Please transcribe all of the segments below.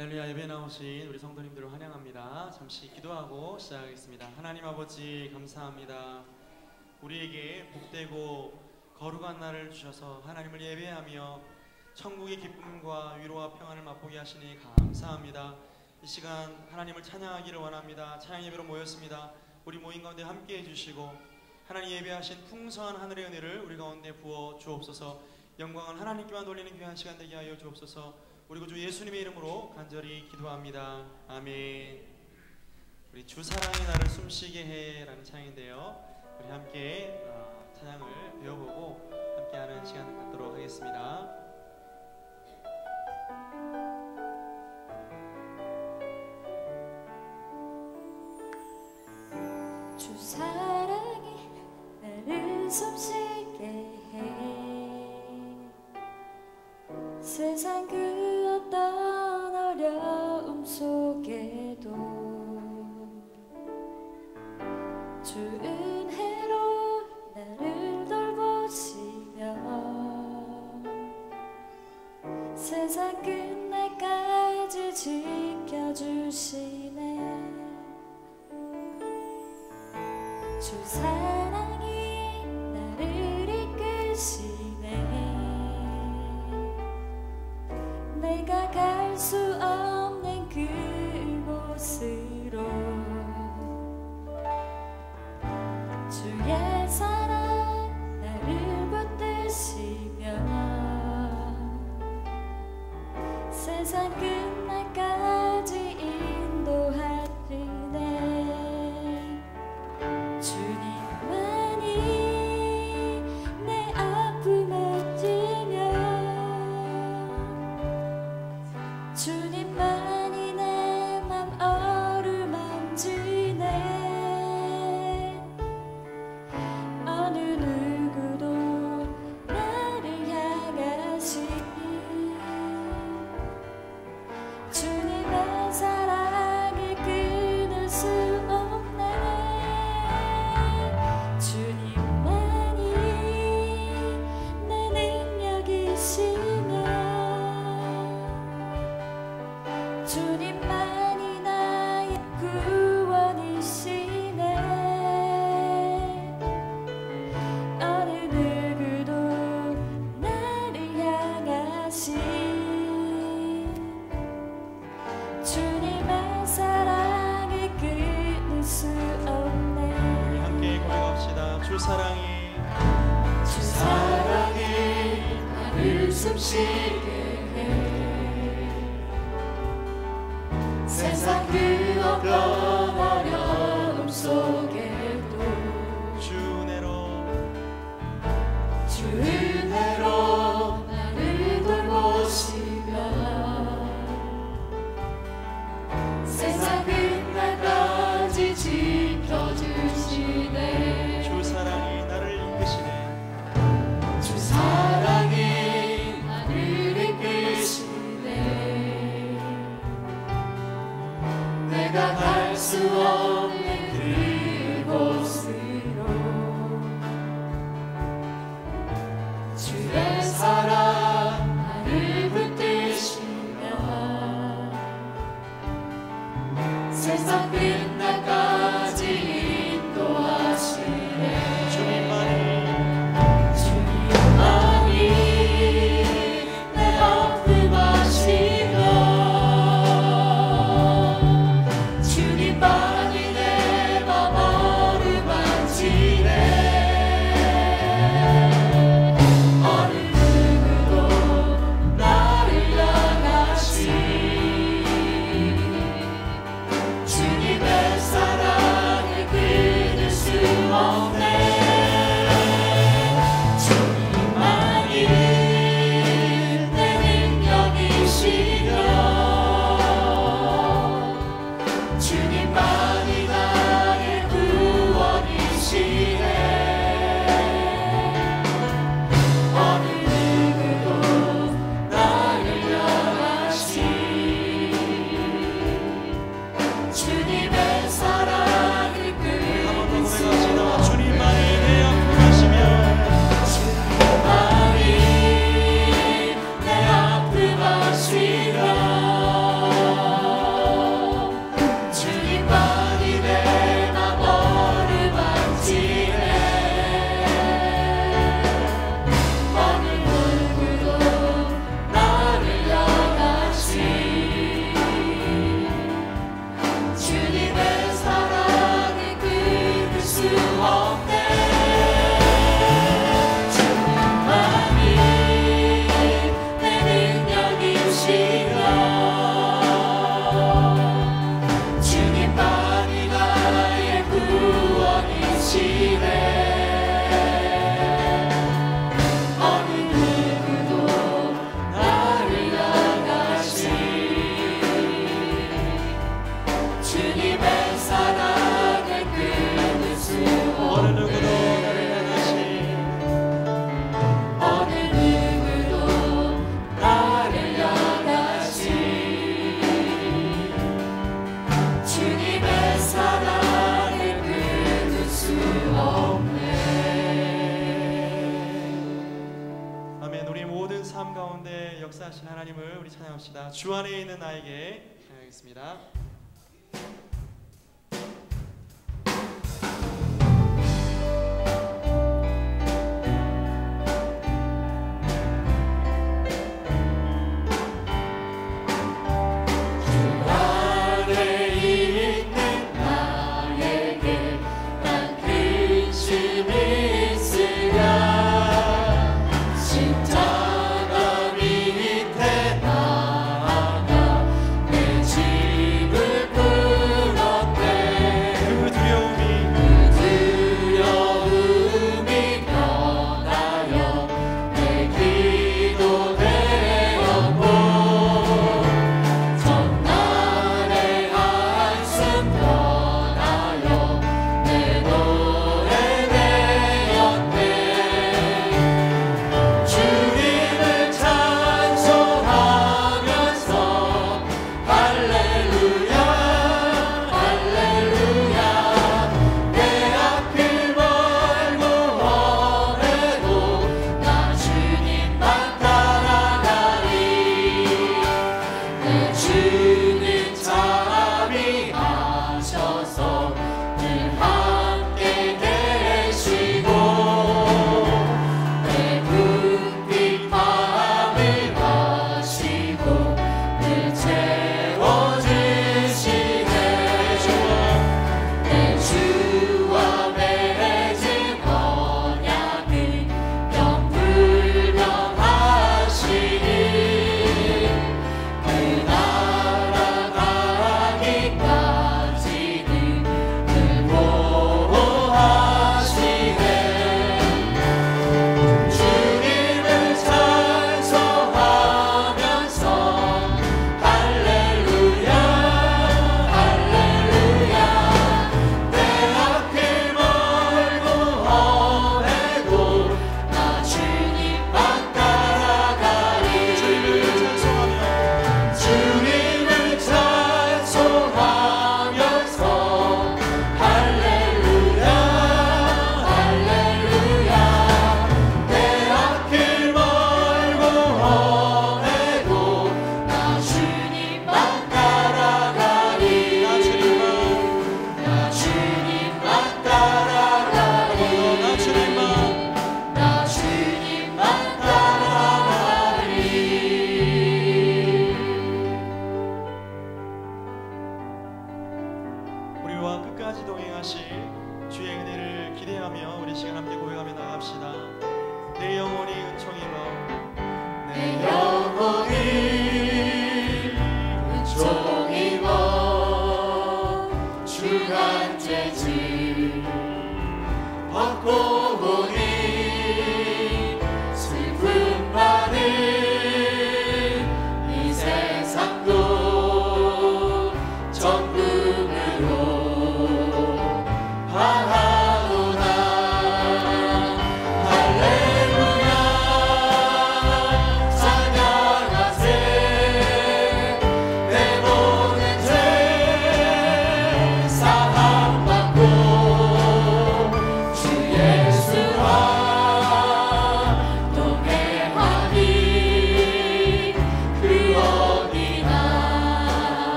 할렐루야. 예배 나오신 우리 성도님들을 환영합니다. 잠시 기도하고 시작하겠습니다. 하나님 아버지 감사합니다. 우리에게 복되고 거룩한 날을 주셔서 하나님을 예배하며 천국의 기쁨과 위로와 평안을 맛보게 하시니 감사합니다. 이 시간 하나님을 찬양하기를 원합니다. 찬양 예배로 모였습니다. 우리 모임 가운데 함께 해주시고 하나님 예배하신 풍성한 하늘의 은혜를 우리 가운데 부어 주옵소서. 영광을 하나님께만 돌리는 귀한 시간 되게 하여 주옵소서. 우리 구주 예수님의 이름으로 간절히 기도합니다. 아멘. 우리 주 사랑이 나를 숨쉬게 해 라는 찬양인데요, 우리 함께 찬양을 배워보고 함께하는 시간을 갖도록 하겠습니다. 주 사랑이 나를 숨쉬게 해. 세상 그 어떤 어려움 속에도 주 은혜로 나를 돌보시며 세상 끝날까지 지켜주시네. 주 사랑이 나를 이끄시네. 내가 갈 수 없는 그곳으로 주의 사랑 나를 붙드시며 세상 끝날까지 인도하리네. 주님만이 내 아픔을 뛰며 주님만이 내 맘 어루만지네. 어느 누구도 나를 향하시니 주님의 사랑을 끊을 수 없네. 주님만이 내 능력이시며 주님만이 나의 구원이시네. 어느 누구도 나를 향하신 주님의 사랑을 끊을 수 없네. 우리 함께 고백합시다. 주 사랑이 나를 숨쉬게 해. 세상 그 어떤 어려움 속에도 주 은혜로 나를 돌보시며 세상 끝날까지 지켜주시네. 주 사랑이 나를 이끄시네. 주 사랑이 나를 이끄시네. 내가 갈 수 없는 그곳으로 역사하신 하나님을 우리 찬양합시다. 주 안에 있는 나에게 찬양하겠습니다. 할렐루야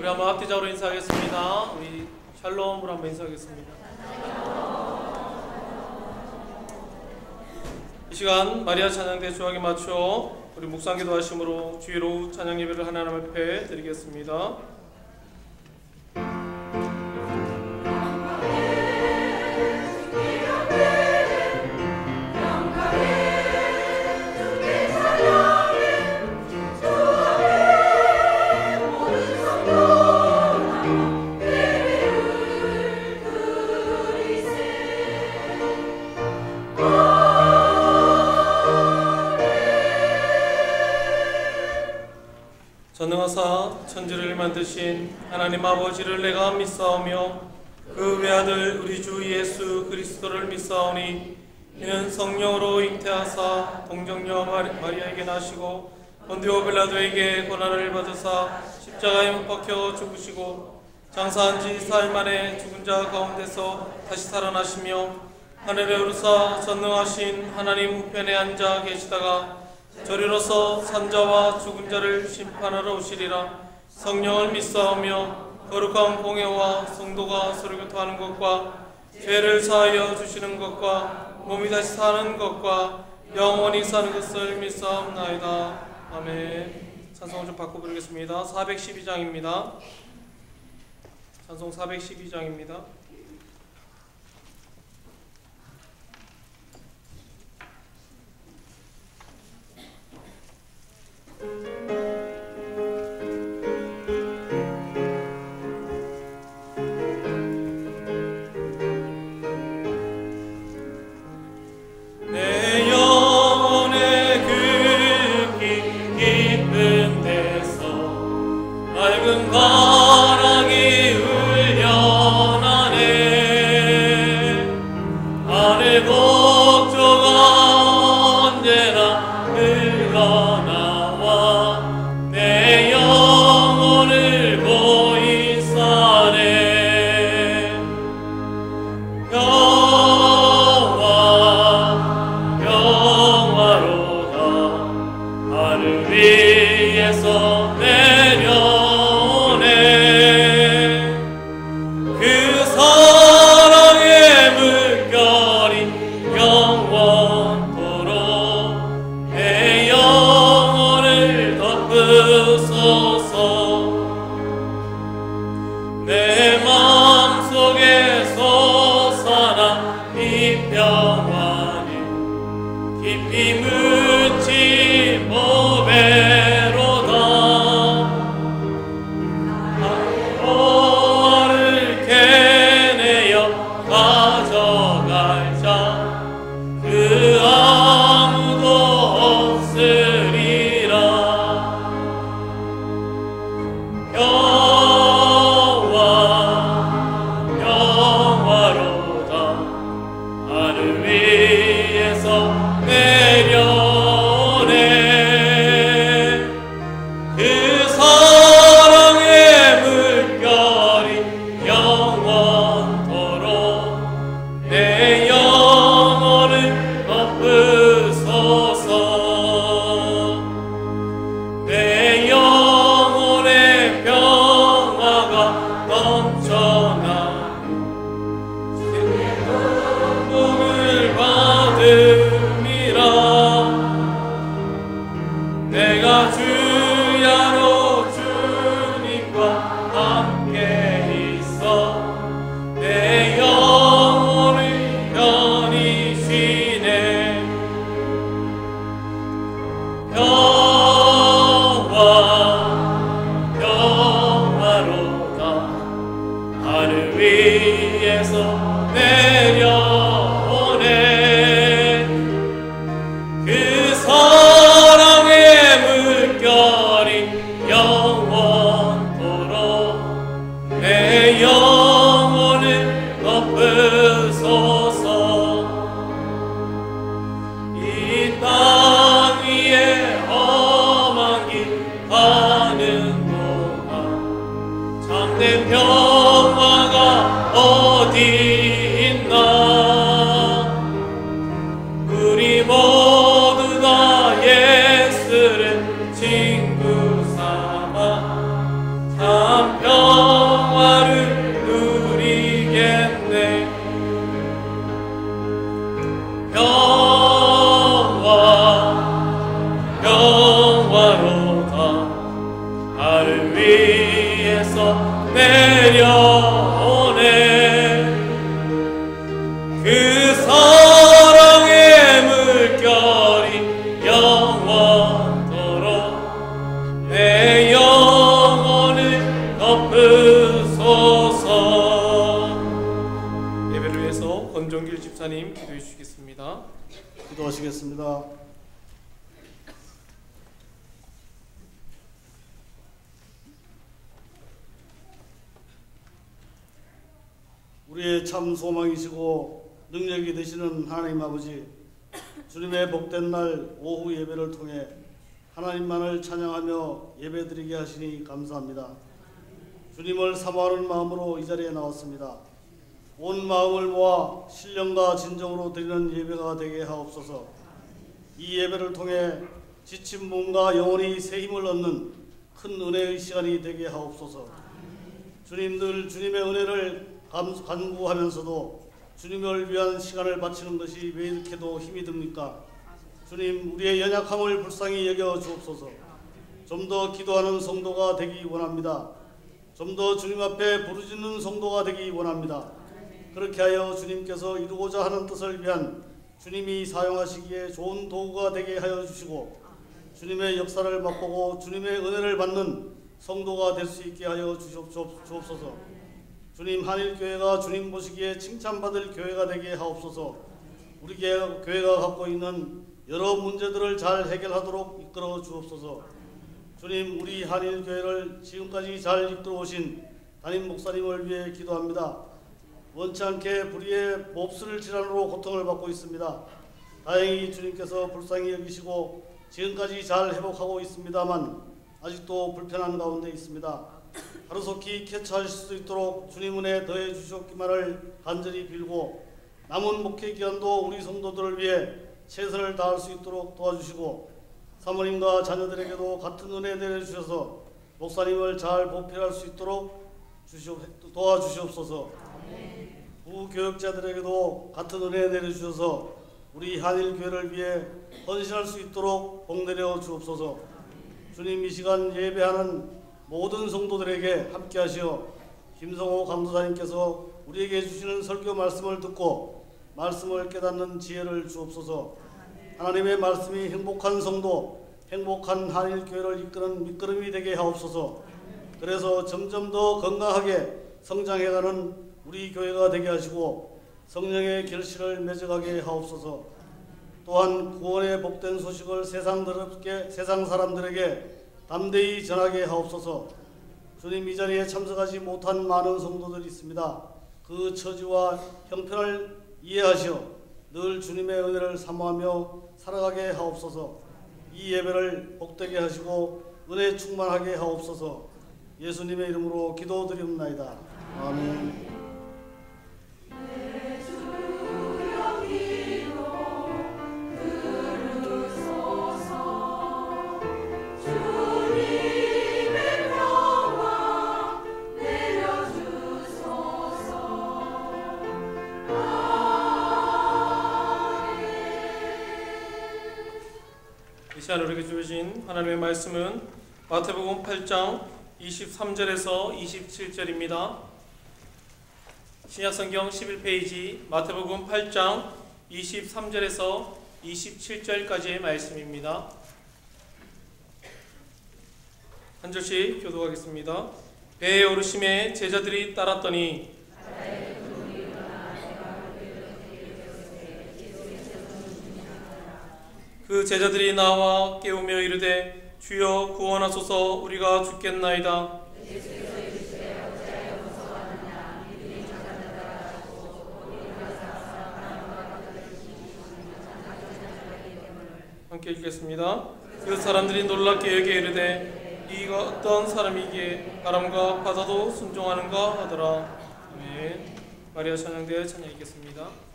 우리 한번 합디자로 인사하겠습니다. 우리 샬롬으로 한번 인사하겠습니다. 이 시간 마리아 찬양대 주하게 맞춰 우리 묵상기도 하심으로 주의로 찬양 예배를 하나님 앞에 드리겠습니다. 전능하사 천지를 만드신 하나님 아버지를 내가 믿사오며 그 외아들 우리 주 예수 그리스도를 믿사오니 이는 성령으로 잉태하사 동정녀 마리아에게 나시고 본디오 빌라도에게 고난을 받으사 십자가에 못 박혀 죽으시고 장사한 지 사흘 만에 죽은 자 가운데서 다시 살아나시며 하늘에 오르사 전능하신 하나님 우편에 앉아 계시다가 저리로서 산자와 죽은 자를 심판하러 오시리라. 성령을 믿사오며 거룩한 공예와 성도가 서로 교통하는 것과 죄를 사하여 주시는 것과 몸이 다시 사는 것과 영원히 사는 것을 믿사옵나이다. 아멘. 찬송을 좀 바꿔 부르겠습니다. 412장입니다. 찬송 412장입니다. 내 영혼의 그 깊은 데서 맑은 바람이 울려나네. 안에 걱정아 언제나 흘러나와 내 영혼을 고이 싸네. 하늘 위에서 내려오네. 그 사랑의 물결이 영원토록 내 영혼을 덮으소서. 내 마음속에 솟아나 이 평안이 깊이 묻지 보배로다. 보화를 캐내어 가져갈 자 그 아무도 없으리라. 영화로다. 하늘 위에서 내려오네. 그 사랑의 물결이 영원토록 내 영혼을 덮으소서. 내 영혼의 평화가 넘쳐나고 주의 복을 받음이라. 내가 주야로 주님과 함께 있어 내 영혼을 편히 쉬네. 평화로다. 하늘 위에서 내려오네. 그 사랑의 물결이 영원토록 내 영혼을 덮으소서. 이 땅 위에 험한 길 가는 동안 참된 평화가 어디 있나. 우리 모두 다 예수를 친구 삼아 참 평화를 누리겠네. 평화로다. 나를 위해서 내려오네. 그 사랑의 물결이 영원토록 내 영혼을 덮으소서. 예배를 위해서 권종길 집사님 기도해 주시겠습니다. 기도하시겠습니다. 우리의 참 소망이시고 능력이 되시는 하나님 아버지, 주님의 복된 날 오후 예배를 통해 하나님만을 찬양하며 예배드리게 하시니 감사합니다. 주님을 사모하는 마음으로 이 자리에 나왔습니다. 온 마음을 모아 신령과 진정으로 드리는 예배가 되게 하옵소서. 이 예배를 통해 지친 몸과 영혼이 새 힘을 얻는 큰 은혜의 시간이 되게 하옵소서. 주님들 주님의 은혜를 간구하면서도 주님을 위한 시간을 바치는 것이 왜 이렇게도 힘이 듭니까? 주님, 우리의 연약함을 불쌍히 여겨 주옵소서. 좀 더 기도하는 성도가 되기 원합니다. 좀 더 주님 앞에 부르짖는 성도가 되기 원합니다. 그렇게 하여 주님께서 이루고자 하는 뜻을 위한 주님이 사용하시기에 좋은 도구가 되게 하여 주시고, 주님의 역사를 맛보고 주님의 은혜를 받는 성도가 될 수 있게 하여 주옵소서. 주님, 한일교회가 주님 보시기에 칭찬받을 교회가 되게 하옵소서. 우리 교회가 갖고 있는 여러 문제들을 잘 해결하도록 이끌어 주옵소서. 주님, 우리 한일교회를 지금까지 잘 이끌어 오신 담임 목사님을 위해 기도합니다. 원치 않게 불의의 몹쓸 질환으로 고통을 받고 있습니다. 다행히 주님께서 불쌍히 여기시고 지금까지 잘 회복하고 있습니다만 아직도 불편한 가운데 있습니다. 하루속히 쾌차하실 수 있도록 주님 은혜 더해 주시옵기만을 간절히 빌고, 남은 목회 기간도 우리 성도들을 위해 최선을 다할 수 있도록 도와주시고, 사모님과 자녀들에게도 같은 은혜 내려주셔서 목사님을 잘 보필할 수 있도록 도와주시옵소서. 부교역자들에게도 같은 은혜 내려주셔서 우리 한일교회를 위해 헌신할 수 있도록 복 내려 주옵소서. 주님, 이 시간 예배하는 모든 성도들에게 함께 하시어 김성호 강도사님께서 우리에게 주시는 설교 말씀을 듣고 말씀을 깨닫는 지혜를 주옵소서. 하나님의 말씀이 행복한 성도, 행복한 한일교회를 이끄는 밑거름이 되게 하옵소서. 그래서 점점 더 건강하게 성장해가는 우리 교회가 되게 하시고 성령의 결실을 맺어가게 하옵소서. 또한 구원의 복된 소식을 세상 사람들에게 담대히 전하게 하옵소서. 주님, 이 자리에 참석하지 못한 많은 성도들이 있습니다. 그 처지와 형편을 이해하시어 늘 주님의 은혜를 사모하며 살아가게 하옵소서. 이 예배를 복되게 하시고 은혜 충만하게 하옵소서. 예수님의 이름으로 기도드리옵나이다. 아멘. 이 시간 우리에게 주어진 하나님의 말씀은 마태복음 8장 23절에서 27절입니다. 신약성경 11페이지 마태복음 8장 23절에서 27절까지의 말씀입니다. 한 절씩 교독하겠습니다. 배에 오르심에 제자들이 따랐더니 그 제자들이 나와 깨우며 이르되 주여 구원하소서, 우리가 죽겠나이다. 함께 읽겠습니다. 그 사람들이 놀랍게 여겨 이르되 이가 어떤 사람이기에 바람과 바다도 순종하는가 하더라. 아멘. 마리아 찬양대에 찬양 읽겠습니다.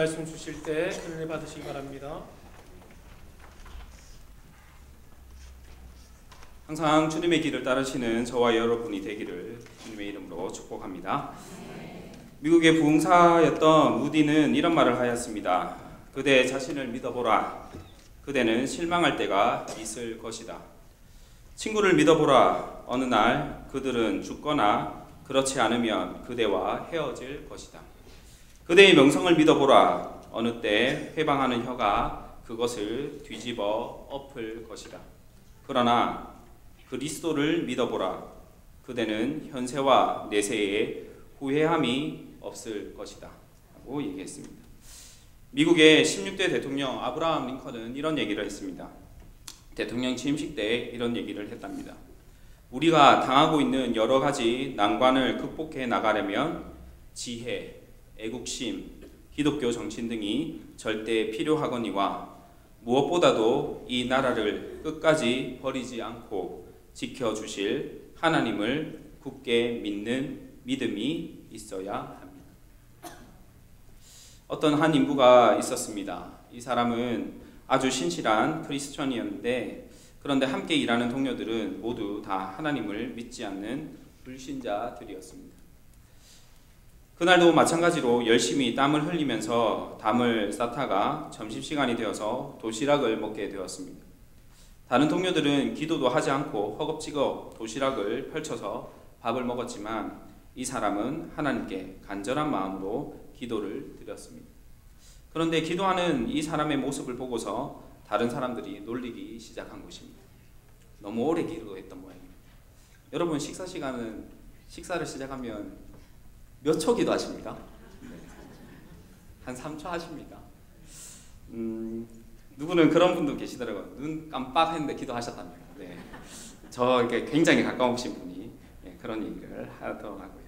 말씀 주실 때 은혜 받으시기 바랍니다. 항상 주님의 길을 따르시는 저와 여러분이 되기를 주님의 이름으로 축복합니다. 미국의 부흥사였던 무디는 이런 말을 하였습니다. 그대 자신을 믿어보라. 그대는 실망할 때가 있을 것이다. 친구를 믿어보라. 어느 날 그들은 죽거나 그렇지 않으면 그대와 헤어질 것이다. 그대의 명성을 믿어보라. 어느 때 회방하는 혀가 그것을 뒤집어 엎을 것이다. 그러나 그리스도를 믿어보라. 그대는 현세와 내세에 후회함이 없을 것이다. 라고 얘기했습니다. 미국의 16대 대통령 아브라함 링컨은 이런 얘기를 했습니다. 대통령 취임식 때 이런 얘기를 했답니다. 우리가 당하고 있는 여러 가지 난관을 극복해 나가려면 지혜, 애국심, 기독교 정신 등이 절대 필요하거니와 무엇보다도 이 나라를 끝까지 버리지 않고 지켜주실 하나님을 굳게 믿는 믿음이 있어야 합니다. 어떤 한 인부가 있었습니다. 이 사람은 아주 신실한 크리스천이었는데 그런데 함께 일하는 동료들은 모두 다 하나님을 믿지 않는 불신자들이었습니다. 그날도 마찬가지로 열심히 땀을 흘리면서 담을 쌓다가 점심시간이 되어서 도시락을 먹게 되었습니다. 다른 동료들은 기도도 하지 않고 허겁지겁 도시락을 펼쳐서 밥을 먹었지만 이 사람은 하나님께 간절한 마음으로 기도를 드렸습니다. 그런데 기도하는 이 사람의 모습을 보고서 다른 사람들이 놀리기 시작한 것입니다. 너무 오래 기도했던 모양입니다. 여러분 식사를 시작하면 몇 초 기도하십니까? 네. 한 3초 하십니까? 누구는 그런 분도 계시더라고요. 눈 깜빡했는데 기도하셨답니다. 네. 저에게 굉장히 가까우신 분이 그런 얘기를 하더라고요.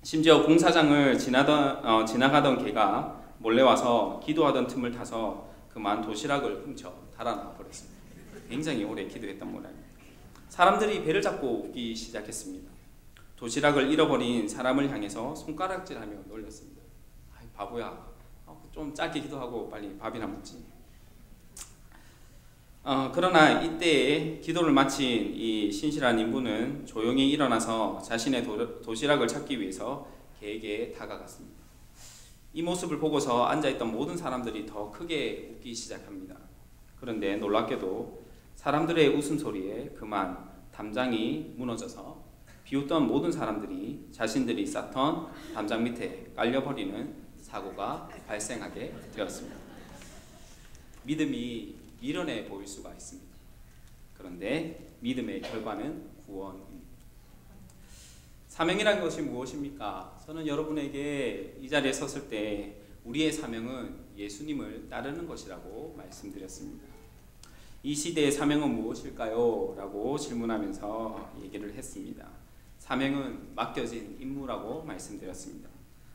심지어 공사장을 지나가던 개가 몰래 와서 기도하던 틈을 타서 그만 도시락을 훔쳐 달아나 버렸습니다. 굉장히 오래 기도했던 모양입니다. 사람들이 배를 잡고 웃기 시작했습니다. 도시락을 잃어버린 사람을 향해서 손가락질하며 놀렸습니다. 아이 바보야, 좀 짧게 기도하고 빨리 밥이나 먹지. 그러나 이때에 기도를 마친 이 신실한 인부는 조용히 일어나서 자신의 도시락을 찾기 위해서 개에게 다가갔습니다. 이 모습을 보고서 앉아있던 모든 사람들이 더 크게 웃기 시작합니다. 그런데 놀랍게도 사람들의 웃음소리에 그만 담장이 무너져서 비웃던 모든 사람들이 자신들이 쌓던 담장 밑에 깔려버리는 사고가 발생하게 되었습니다. 믿음이 미련해 보일 수가 있습니다. 그런데 믿음의 결과는 구원입니다. 사명이라는 것이 무엇입니까? 저는 여러분에게 이 자리에 섰을 때 우리의 사명은 예수님을 따르는 것이라고 말씀드렸습니다. 이 시대의 사명은 무엇일까요? 라고 질문하면서 얘기를 했습니다. 사명은 맡겨진 임무라고 말씀드렸습니다.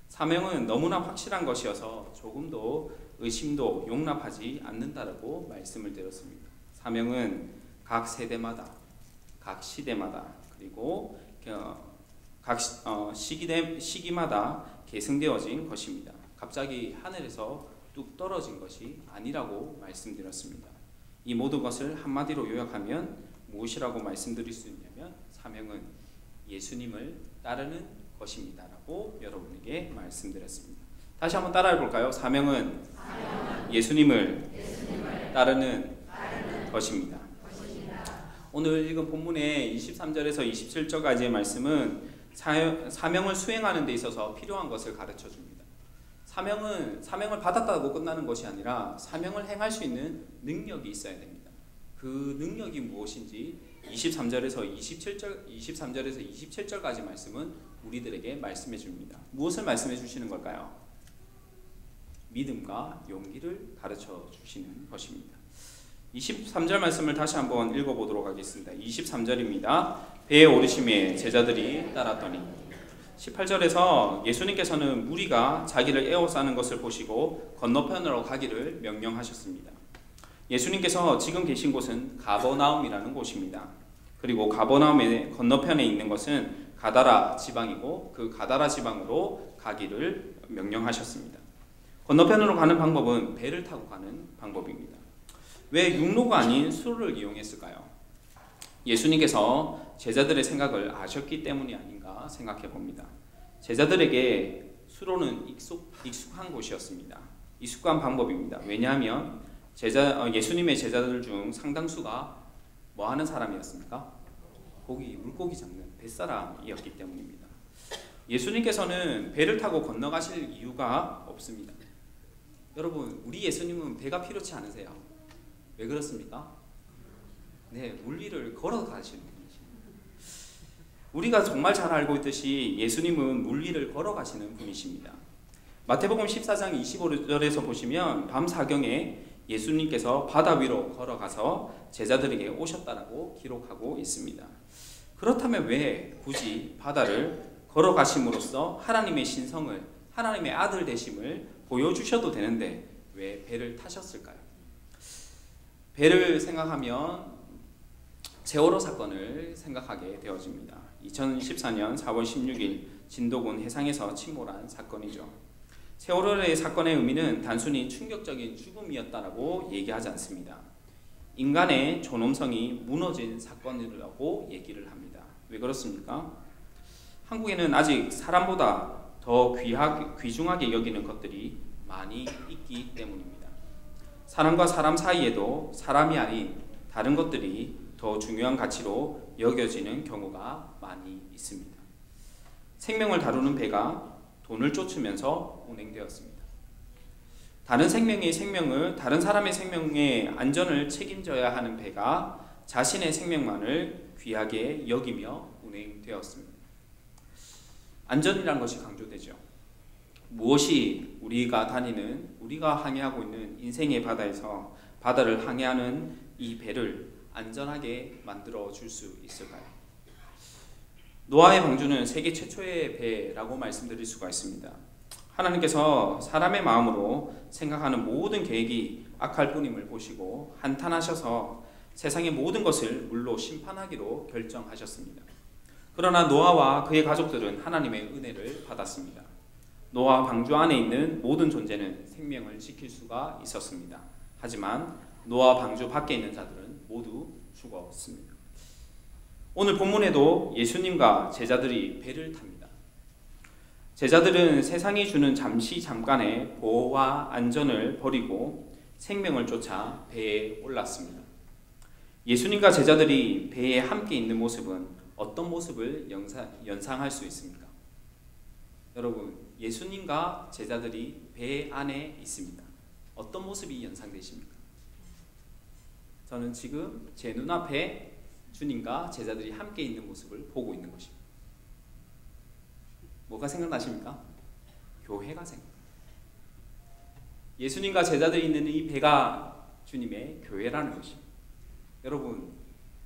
사명은 너무나 확실한 것이어서 조금도 의심도 용납하지 않는다라고 말씀을 드렸습니다. 사명은 각 세대마다, 각 시대마다, 그리고 각 시기마다 계승되어진 것입니다. 갑자기 하늘에서 뚝 떨어진 것이 아니라고 말씀드렸습니다. 이 모든 것을 한마디로 요약하면 무엇이라고 말씀드릴 수 있냐면 사명은 예수님을 따르는 것입니다 라고 여러분에게 말씀드렸습니다. 다시 한번 따라해 볼까요? 사명은 예수님을 따르는 것입니다. 오늘 읽은 본문의 23절에서 27절까지의 말씀은 사명을 수행하는 데 있어서 필요한 것을 가르쳐 줍니다. 사명을 받았다고 끝나는 것이 아니라 사명을 행할 수 있는 능력이 있어야 됩니다. 그 능력이 무엇인지 23절에서 27절까지 말씀은 우리들에게 말씀해 줍니다. 무엇을 말씀해 주시는 걸까요? 믿음과 용기를 가르쳐 주시는 것입니다. 23절 말씀을 다시 한번 읽어보도록 하겠습니다. 23절입니다. 배에 오르심에 제자들이 따랐더니 18절에서 예수님께서는 무리가 자기를 에워싸는 것을 보시고 건너편으로 가기를 명령하셨습니다. 예수님께서 지금 계신 곳은 가버나움이라는 곳입니다. 그리고 가버나움의 건너편에 있는 것은 가다라 지방이고 그 가다라 지방으로 가기를 명령하셨습니다. 건너편으로 가는 방법은 배를 타고 가는 방법입니다. 왜 육로가 아닌 수로를 이용했을까요? 예수님께서 제자들의 생각을 아셨기 때문이 아닌가 생각해 봅니다. 제자들에게 수로는 익숙한 곳이었습니다. 익숙한 방법입니다. 왜냐하면 예수님의 제자들 중 상당수가 뭐 하는 사람이었습니까? 물고기 잡는 뱃사람이었기 때문입니다. 예수님께서는 배를 타고 건너가실 이유가 없습니다. 여러분, 우리 예수님은 배가 필요치 않으세요? 왜 그렇습니까? 네, 물 위를 걸어가시는 분이십니다. 우리가 정말 잘 알고 있듯이 예수님은 물 위를 걸어가시는 분이십니다. 마태복음 14장 25절에서 보시면 밤 사경에 예수님께서 바다 위로 걸어가서 제자들에게 오셨다라고 기록하고 있습니다. 그렇다면 왜 굳이 바다를 걸어가심으로써 하나님의 신성을, 하나님의 아들 되심을 보여주셔도 되는데 왜 배를 타셨을까요? 배를 생각하면 세월호 사건을 생각하게 되어집니다. 2014년 4월 16일 진도군 해상에서 침몰한 사건이죠. 세월호의 사건의 의미는 단순히 충격적인 죽음이었다라고 얘기하지 않습니다. 인간의 존엄성이 무너진 사건이라고 얘기를 합니다. 왜 그렇습니까? 한국에는 아직 사람보다 더 귀중하게 여기는 것들이 많이 있기 때문입니다. 사람과 사람 사이에도 사람이 아닌 다른 것들이 더 중요한 가치로 여겨지는 경우가 많이 있습니다. 생명을 다루는 배가 돈을 쫓으면서 운행되었습니다. 다른 사람의 생명의 안전을 책임져야 하는 배가 자신의 생명만을 귀하게 여기며 운행되었습니다. 안전이라는 것이 강조되죠. 무엇이 우리가 항해하고 있는 인생의 바다에서 바다를 항해하는 이 배를 안전하게 만들어 줄 수 있을까요? 노아의 방주는 세계 최초의 배라고 말씀드릴 수가 있습니다. 하나님께서 사람의 마음으로 생각하는 모든 계획이 악할 뿐임을 보시고 한탄하셔서 세상의 모든 것을 물로 심판하기로 결정하셨습니다. 그러나 노아와 그의 가족들은 하나님의 은혜를 받았습니다. 노아 방주 안에 있는 모든 존재는 생명을 지킬 수가 있었습니다. 하지만 노아 방주 밖에 있는 자들은 모두 죽었습니다. 오늘 본문에도 예수님과 제자들이 배를 탑니다. 제자들은 세상이 주는 잠깐의 보호와 안전을 버리고 생명을 쫓아 배에 올랐습니다. 예수님과 제자들이 배에 함께 있는 모습은 어떤 모습을 연상할 수 있습니까? 여러분, 예수님과 제자들이 배 안에 있습니다. 어떤 모습이 연상되십니까? 저는 지금 제 눈앞에 주님과 제자들이 함께 있는 모습을 보고 있는 것입니다. 뭐가 생각나십니까? 교회가 생각납니다. 예수님과 제자들이 있는 이 배가 주님의 교회라는 것입니다. 여러분,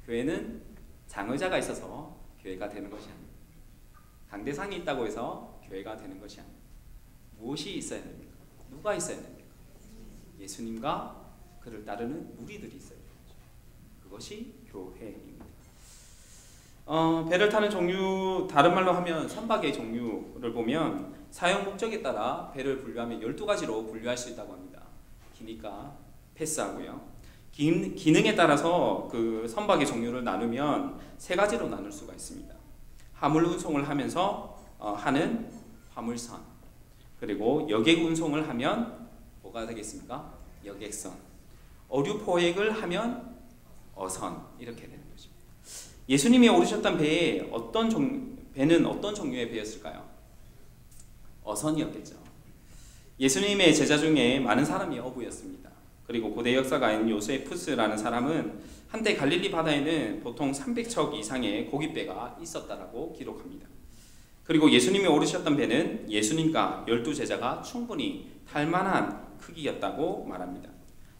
교회는 장의자가 있어서 교회가 되는 것이 아닙니다. 강대상이 있다고 해서 교회가 되는 것이 아닙니다. 무엇이 있어야 됩니까? 누가 있어야 됩니까? 예수님과 그를 따르는 무리들이 있어야 됩니다. 그것이 교회입니다. 배를 타는 종류, 다른 말로 하면 선박의 종류를 보면 사용 목적에 따라 배를 분류하면 12가지로 분류할 수 있다고 합니다. 기니까 패스하고요. 기능에 따라서 그 선박의 종류를 나누면 3가지로 나눌 수가 있습니다. 화물 운송을 하면서 하는 화물선, 그리고 여객 운송을 하면 뭐가 되겠습니까? 여객선, 어류 포획을 하면 어선, 이렇게 되는 것입니다. 예수님이 오르셨던 배는 어떤 종류의 배였을까요? 어선이었겠죠. 예수님의 제자 중에 많은 사람이 어부였습니다. 그리고 고대 역사가인 요세푸스라는 사람은 한때 갈릴리 바다에는 보통 300척 이상의 고깃배가 있었다라고 기록합니다. 그리고 예수님이 오르셨던 배는 예수님과 12제자가 충분히 탈 만한 크기였다고 말합니다.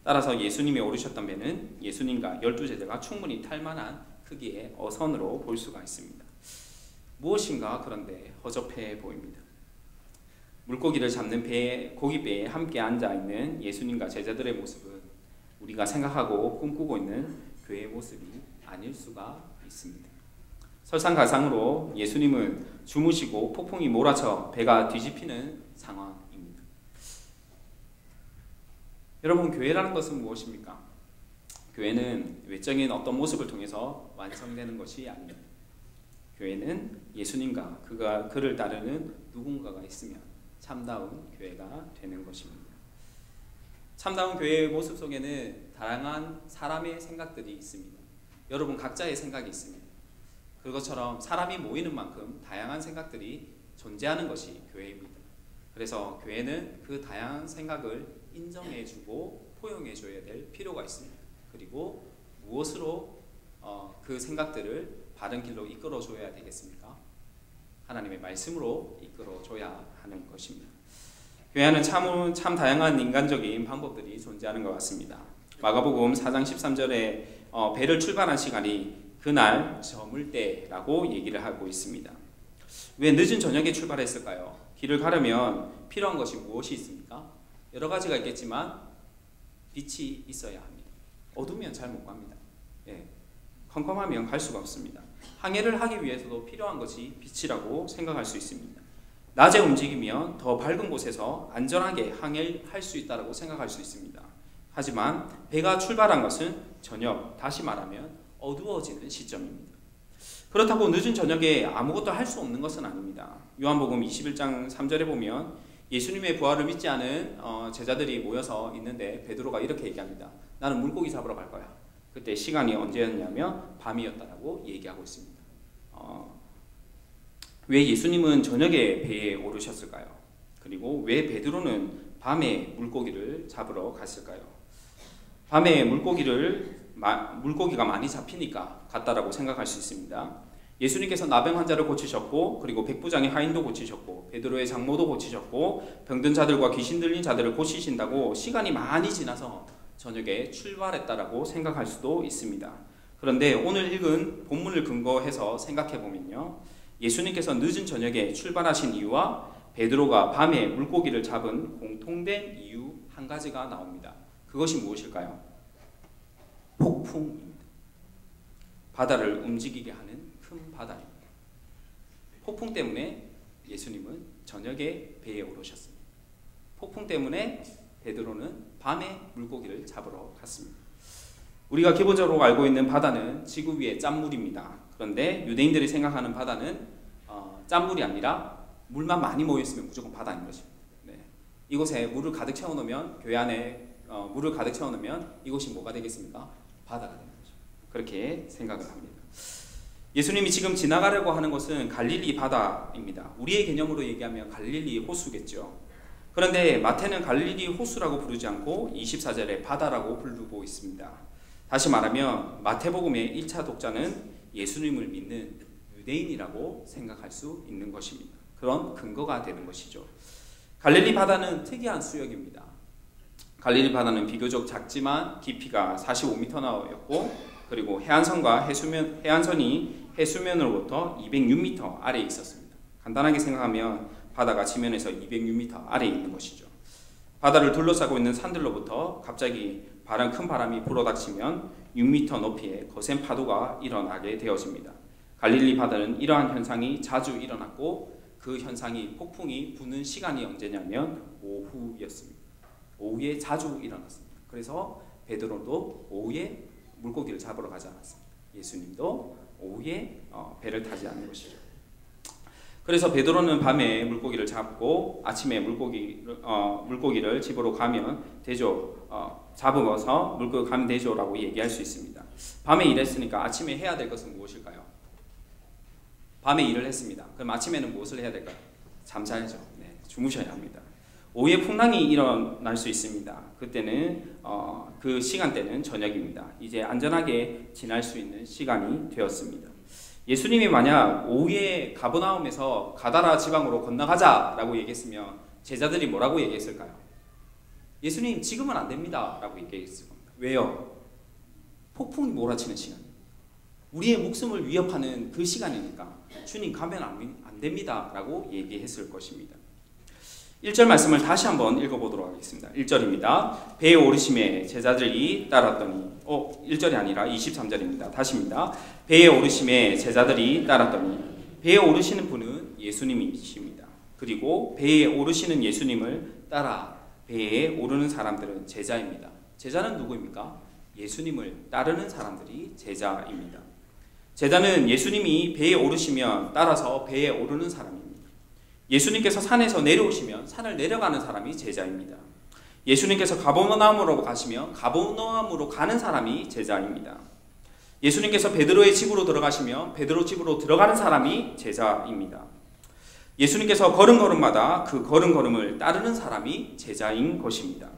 따라서 예수님이 오르셨던 배는 예수님과 12제자가 충분히 탈 만한 크기의 어선으로 볼 수가 있습니다. 무엇인가 그런데 허접해 보입니다. 물고기를 잡는 고깃배에 함께 앉아있는 예수님과 제자들의 모습은 우리가 생각하고 꿈꾸고 있는 교회의 모습이 아닐 수가 있습니다. 설상가상으로 예수님은 주무시고 폭풍이 몰아쳐 배가 뒤집히는 상황입니다. 여러분, 교회라는 것은 무엇입니까? 교회는 외적인 어떤 모습을 통해서 완성되는 것이 아닙니다. 교회는 예수님과 그를 따르는 누군가가 있으면 참다운 교회가 되는 것입니다. 참다운 교회의 모습 속에는 다양한 사람의 생각들이 있습니다. 여러분 각자의 생각이 있습니다. 그것처럼 사람이 모이는 만큼 다양한 생각들이 존재하는 것이 교회입니다. 그래서 교회는 그 다양한 생각을 인정해주고 포용해줘야 될 필요가 있습니다. 그리고 무엇으로 그 생각들을 바른 길로 이끌어줘야 되겠습니까? 하나님의 말씀으로 이끌어줘야 하는 것입니다. 교회 안은 참 다양한 인간적인 방법들이 존재하는 것 같습니다. 마가복음 4장 13절에 배를 출발한 시간이 그날 저물 때라고 얘기를 하고 있습니다. 왜 늦은 저녁에 출발했을까요? 길을 가려면 필요한 것이 무엇이 있습니까? 여러 가지가 있겠지만 빛이 있어야 합니다. 어두우면 잘 못 갑니다. 컴컴하면 갈 수가 없습니다. 항해를 하기 위해서도 필요한 것이 빛이라고 생각할 수 있습니다. 낮에 움직이면 더 밝은 곳에서 안전하게 항해할 수 있다고 생각할 수 있습니다. 하지만 배가 출발한 것은 저녁, 다시 말하면 어두워지는 시점입니다. 그렇다고 늦은 저녁에 아무것도 할 수 없는 것은 아닙니다. 요한복음 21장 3절에 보면 예수님의 부활을 믿지 않은 제자들이 모여서 있는데 베드로가 이렇게 얘기합니다. 나는 물고기 잡으러 갈 거야. 그때 시간이 언제였냐면 밤이었다라고 얘기하고 있습니다. 왜 예수님은 저녁에 배에 오르셨을까요? 그리고 왜 베드로는 밤에 물고기를 잡으러 갔을까요? 밤에 물고기가 많이 잡히니까 갔다라고 생각할 수 있습니다. 예수님께서 나병 환자를 고치셨고, 그리고 백부장의 하인도 고치셨고, 베드로의 장모도 고치셨고, 병든 자들과 귀신 들린 자들을 고치신다고 시간이 많이 지나서 저녁에 출발했다라고 생각할 수도 있습니다. 그런데 오늘 읽은 본문을 근거해서 생각해 보면요, 예수님께서 늦은 저녁에 출발하신 이유와 베드로가 밤에 물고기를 잡은 공통된 이유 한 가지가 나옵니다. 그것이 무엇일까요? 폭풍입니다. 바다를 움직이게 하는 큰 바다입니다. 폭풍 때문에 예수님은 저녁에 배에 오르셨습니다. 폭풍 때문에 베드로는 밤에 물고기를 잡으러 갔습니다. 우리가 기본적으로 알고 있는 바다는 지구 위의 짠물입니다. 그런데 유대인들이 생각하는 바다는 짠물이 아니라 물만 많이 모여있으면 무조건 바다인 것입니다. 이곳에 물을 가득 채워놓으면, 교회 안에 물을 가득 채워놓으면 이곳이 뭐가 되겠습니까? 바다가 되는 거죠. 그렇게 생각을 합니다. 예수님이 지금 지나가려고 하는 것은 갈릴리 바다입니다. 우리의 개념으로 얘기하면 갈릴리 호수겠죠. 그런데 마태는 갈릴리 호수라고 부르지 않고 24절에 바다라고 부르고 있습니다. 다시 말하면 마태복음의 1차 독자는 예수님을 믿는 유대인이라고 생각할 수 있는 것입니다. 그런 근거가 되는 것이죠. 갈릴리 바다는 특이한 수역입니다. 갈릴리 바다는 비교적 작지만 깊이가 45m였고, 그리고 해안선이 해수면으로부터 206m 아래에 있었습니다. 간단하게 생각하면 바다가 지면에서 206m 아래에 있는 것이죠. 바다를 둘러싸고 있는 산들로부터 갑자기 큰 바람이 불어닥치면 6m 높이의 거센 파도가 일어나게 되어집니다. 갈릴리 바다는 이러한 현상이 자주 일어났고, 그 현상이 폭풍이 부는 시간이 언제냐면 오후였습니다. 오후에 자주 일어났습니다. 그래서 베드로도 오후에 물고기를 잡으러 가지 않았습니다. 예수님도 오후에 배를 타지 않는 것이죠. 그래서 베드로는 밤에 물고기를 잡고 아침에 물고기를 집으로 가면 되죠. 잡으면서 물고기 가면 되죠라고 얘기할 수 있습니다. 밤에 일했으니까 아침에 해야 될 것은 무엇일까요? 밤에 일을 했습니다. 그럼 아침에는 무엇을 해야 될까요? 잠자야죠. 주무셔야 합니다. 오후에 풍랑이 일어날 수 있습니다. 그때는 그 시간대는 저녁입니다. 이제 안전하게 지날 수 있는 시간이 되었습니다. 예수님이 만약 오후에 가버나움에서 가다라 지방으로 건너가자라고 얘기했으면 제자들이 뭐라고 얘기했을까요? 예수님 지금은 안 됩니다 라고 얘기했을 겁니다. 왜요? 폭풍이 몰아치는 시간, 우리의 목숨을 위협하는 그 시간이니까 주님 가면 안 됩니다 라고 얘기했을 것입니다. 1절 말씀을 다시 한번 읽어보도록 하겠습니다. 1절입니다. 배에 오르심에 제자들이 따랐더니 1절이 아니라 23절입니다. 다시입니다. 배에 오르심에 제자들이 따랐더니, 배에 오르시는 분은 예수님이십니다. 그리고 배에 오르시는 예수님을 따라 배에 오르는 사람들은 제자입니다. 제자는 누구입니까? 예수님을 따르는 사람들이 제자입니다. 제자는 예수님이 배에 오르시면 따라서 배에 오르는 사람입니다. 예수님께서 산에서 내려오시면 산을 내려가는 사람이 제자입니다. 예수님께서 가버나움으로 가시면 가버나움으로 가는 사람이 제자입니다. 예수님께서 베드로의 집으로 들어가시면 베드로 집으로 들어가는 사람이 제자입니다. 예수님께서 걸음걸음마다 그 걸음걸음을 따르는 사람이 제자인 것입니다.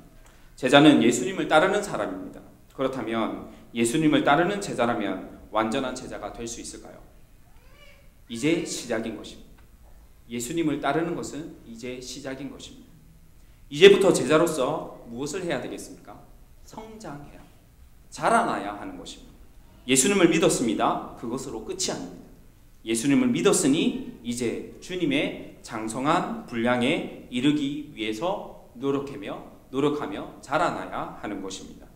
제자는 예수님을 따르는 사람입니다. 그렇다면 예수님을 따르는 제자라면 완전한 제자가 될 수 있을까요? 이제 시작인 것입니다. 예수님을 따르는 것은 이제 시작인 것입니다. 이제부터 제자로서 무엇을 해야 되겠습니까? 성장해야, 자라나야 하는 것입니다. 예수님을 믿었습니다. 그것으로 끝이 아닙니다. 예수님을 믿었으니 이제 주님의 장성한 분량에 이르기 위해서 노력하며 자라나야 하는 것입니다.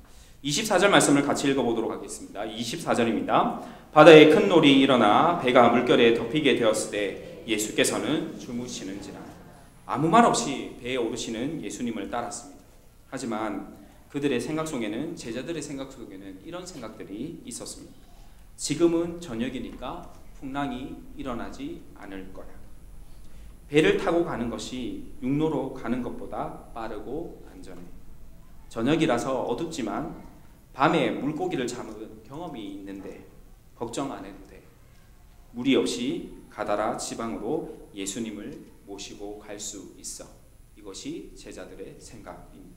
24절 말씀을 같이 읽어보도록 하겠습니다. 24절입니다. 바다에 큰 놀이 일어나 배가 물결에 덮이게 되었을 때 예수께서는 주무시는지라. 아무 말 없이 배에 오르시는 예수님을 따랐습니다. 하지만 그들의 생각 속에는, 제자들의 생각 속에는 이런 생각들이 있었습니다. 지금은 저녁이니까 풍랑이 일어나지 않을 거야. 배를 타고 가는 것이 육로로 가는 것보다 빠르고 안전해. 저녁이라서 어둡지만 밤에 물고기를 잡은 경험이 있는데 걱정 안 해도 돼. 무리 없이 가다라 지방으로 예수님을 모시고 갈 수 있어. 이것이 제자들의 생각입니다.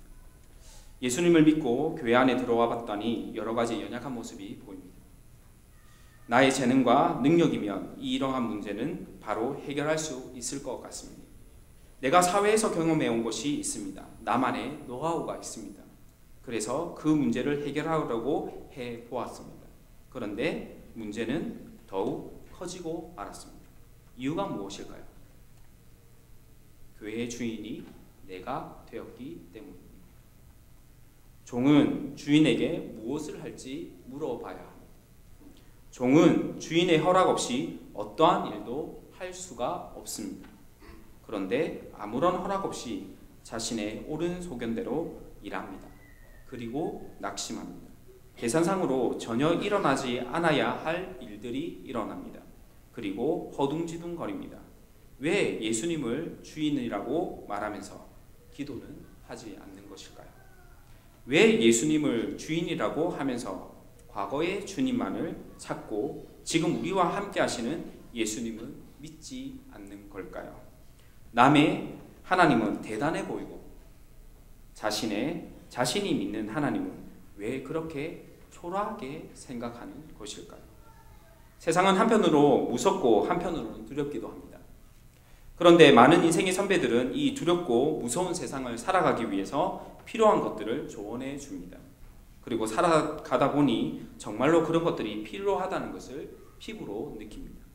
예수님을 믿고 교회 안에 들어와 봤더니 여러 가지 연약한 모습이 보입니다. 나의 재능과 능력이면 이러한 문제는 바로 해결할 수 있을 것 같습니다. 내가 사회에서 경험해온 것이 있습니다. 나만의 노하우가 있습니다. 그래서 그 문제를 해결하려고 해보았습니다. 그런데 문제는 더욱 커지고 말았습니다. 이유가 무엇일까요? 교회의 주인이 내가 되었기 때문입니다. 종은 주인에게 무엇을 할지 물어봐야 합니다. 종은 주인의 허락 없이 어떠한 일도 할 수가 없습니다. 그런데 아무런 허락 없이 자신의 옳은 소견대로 일합니다. 그리고 낙심합니다. 계산상으로 전혀 일어나지 않아야 할 일들이 일어납니다. 그리고 허둥지둥거립니다. 왜 예수님을 주인이라고 말하면서 기도는 하지 않는 것일까요? 왜 예수님을 주인이라고 하면서 과거의 주님만을 찾고 지금 우리와 함께 하시는 예수님은 믿지 않는 걸까요? 남의 하나님은 대단해 보이고 자신이 믿는 하나님은 왜 그렇게 초라하게 생각하는 것일까요? 세상은 한편으로 무섭고 한편으로는 두렵기도 합니다. 그런데 많은 인생의 선배들은 이 두렵고 무서운 세상을 살아가기 위해서 필요한 것들을 조언해 줍니다. 그리고 살아가다 보니 정말로 그런 것들이 필요하다는 것을 피부로 느낍니다.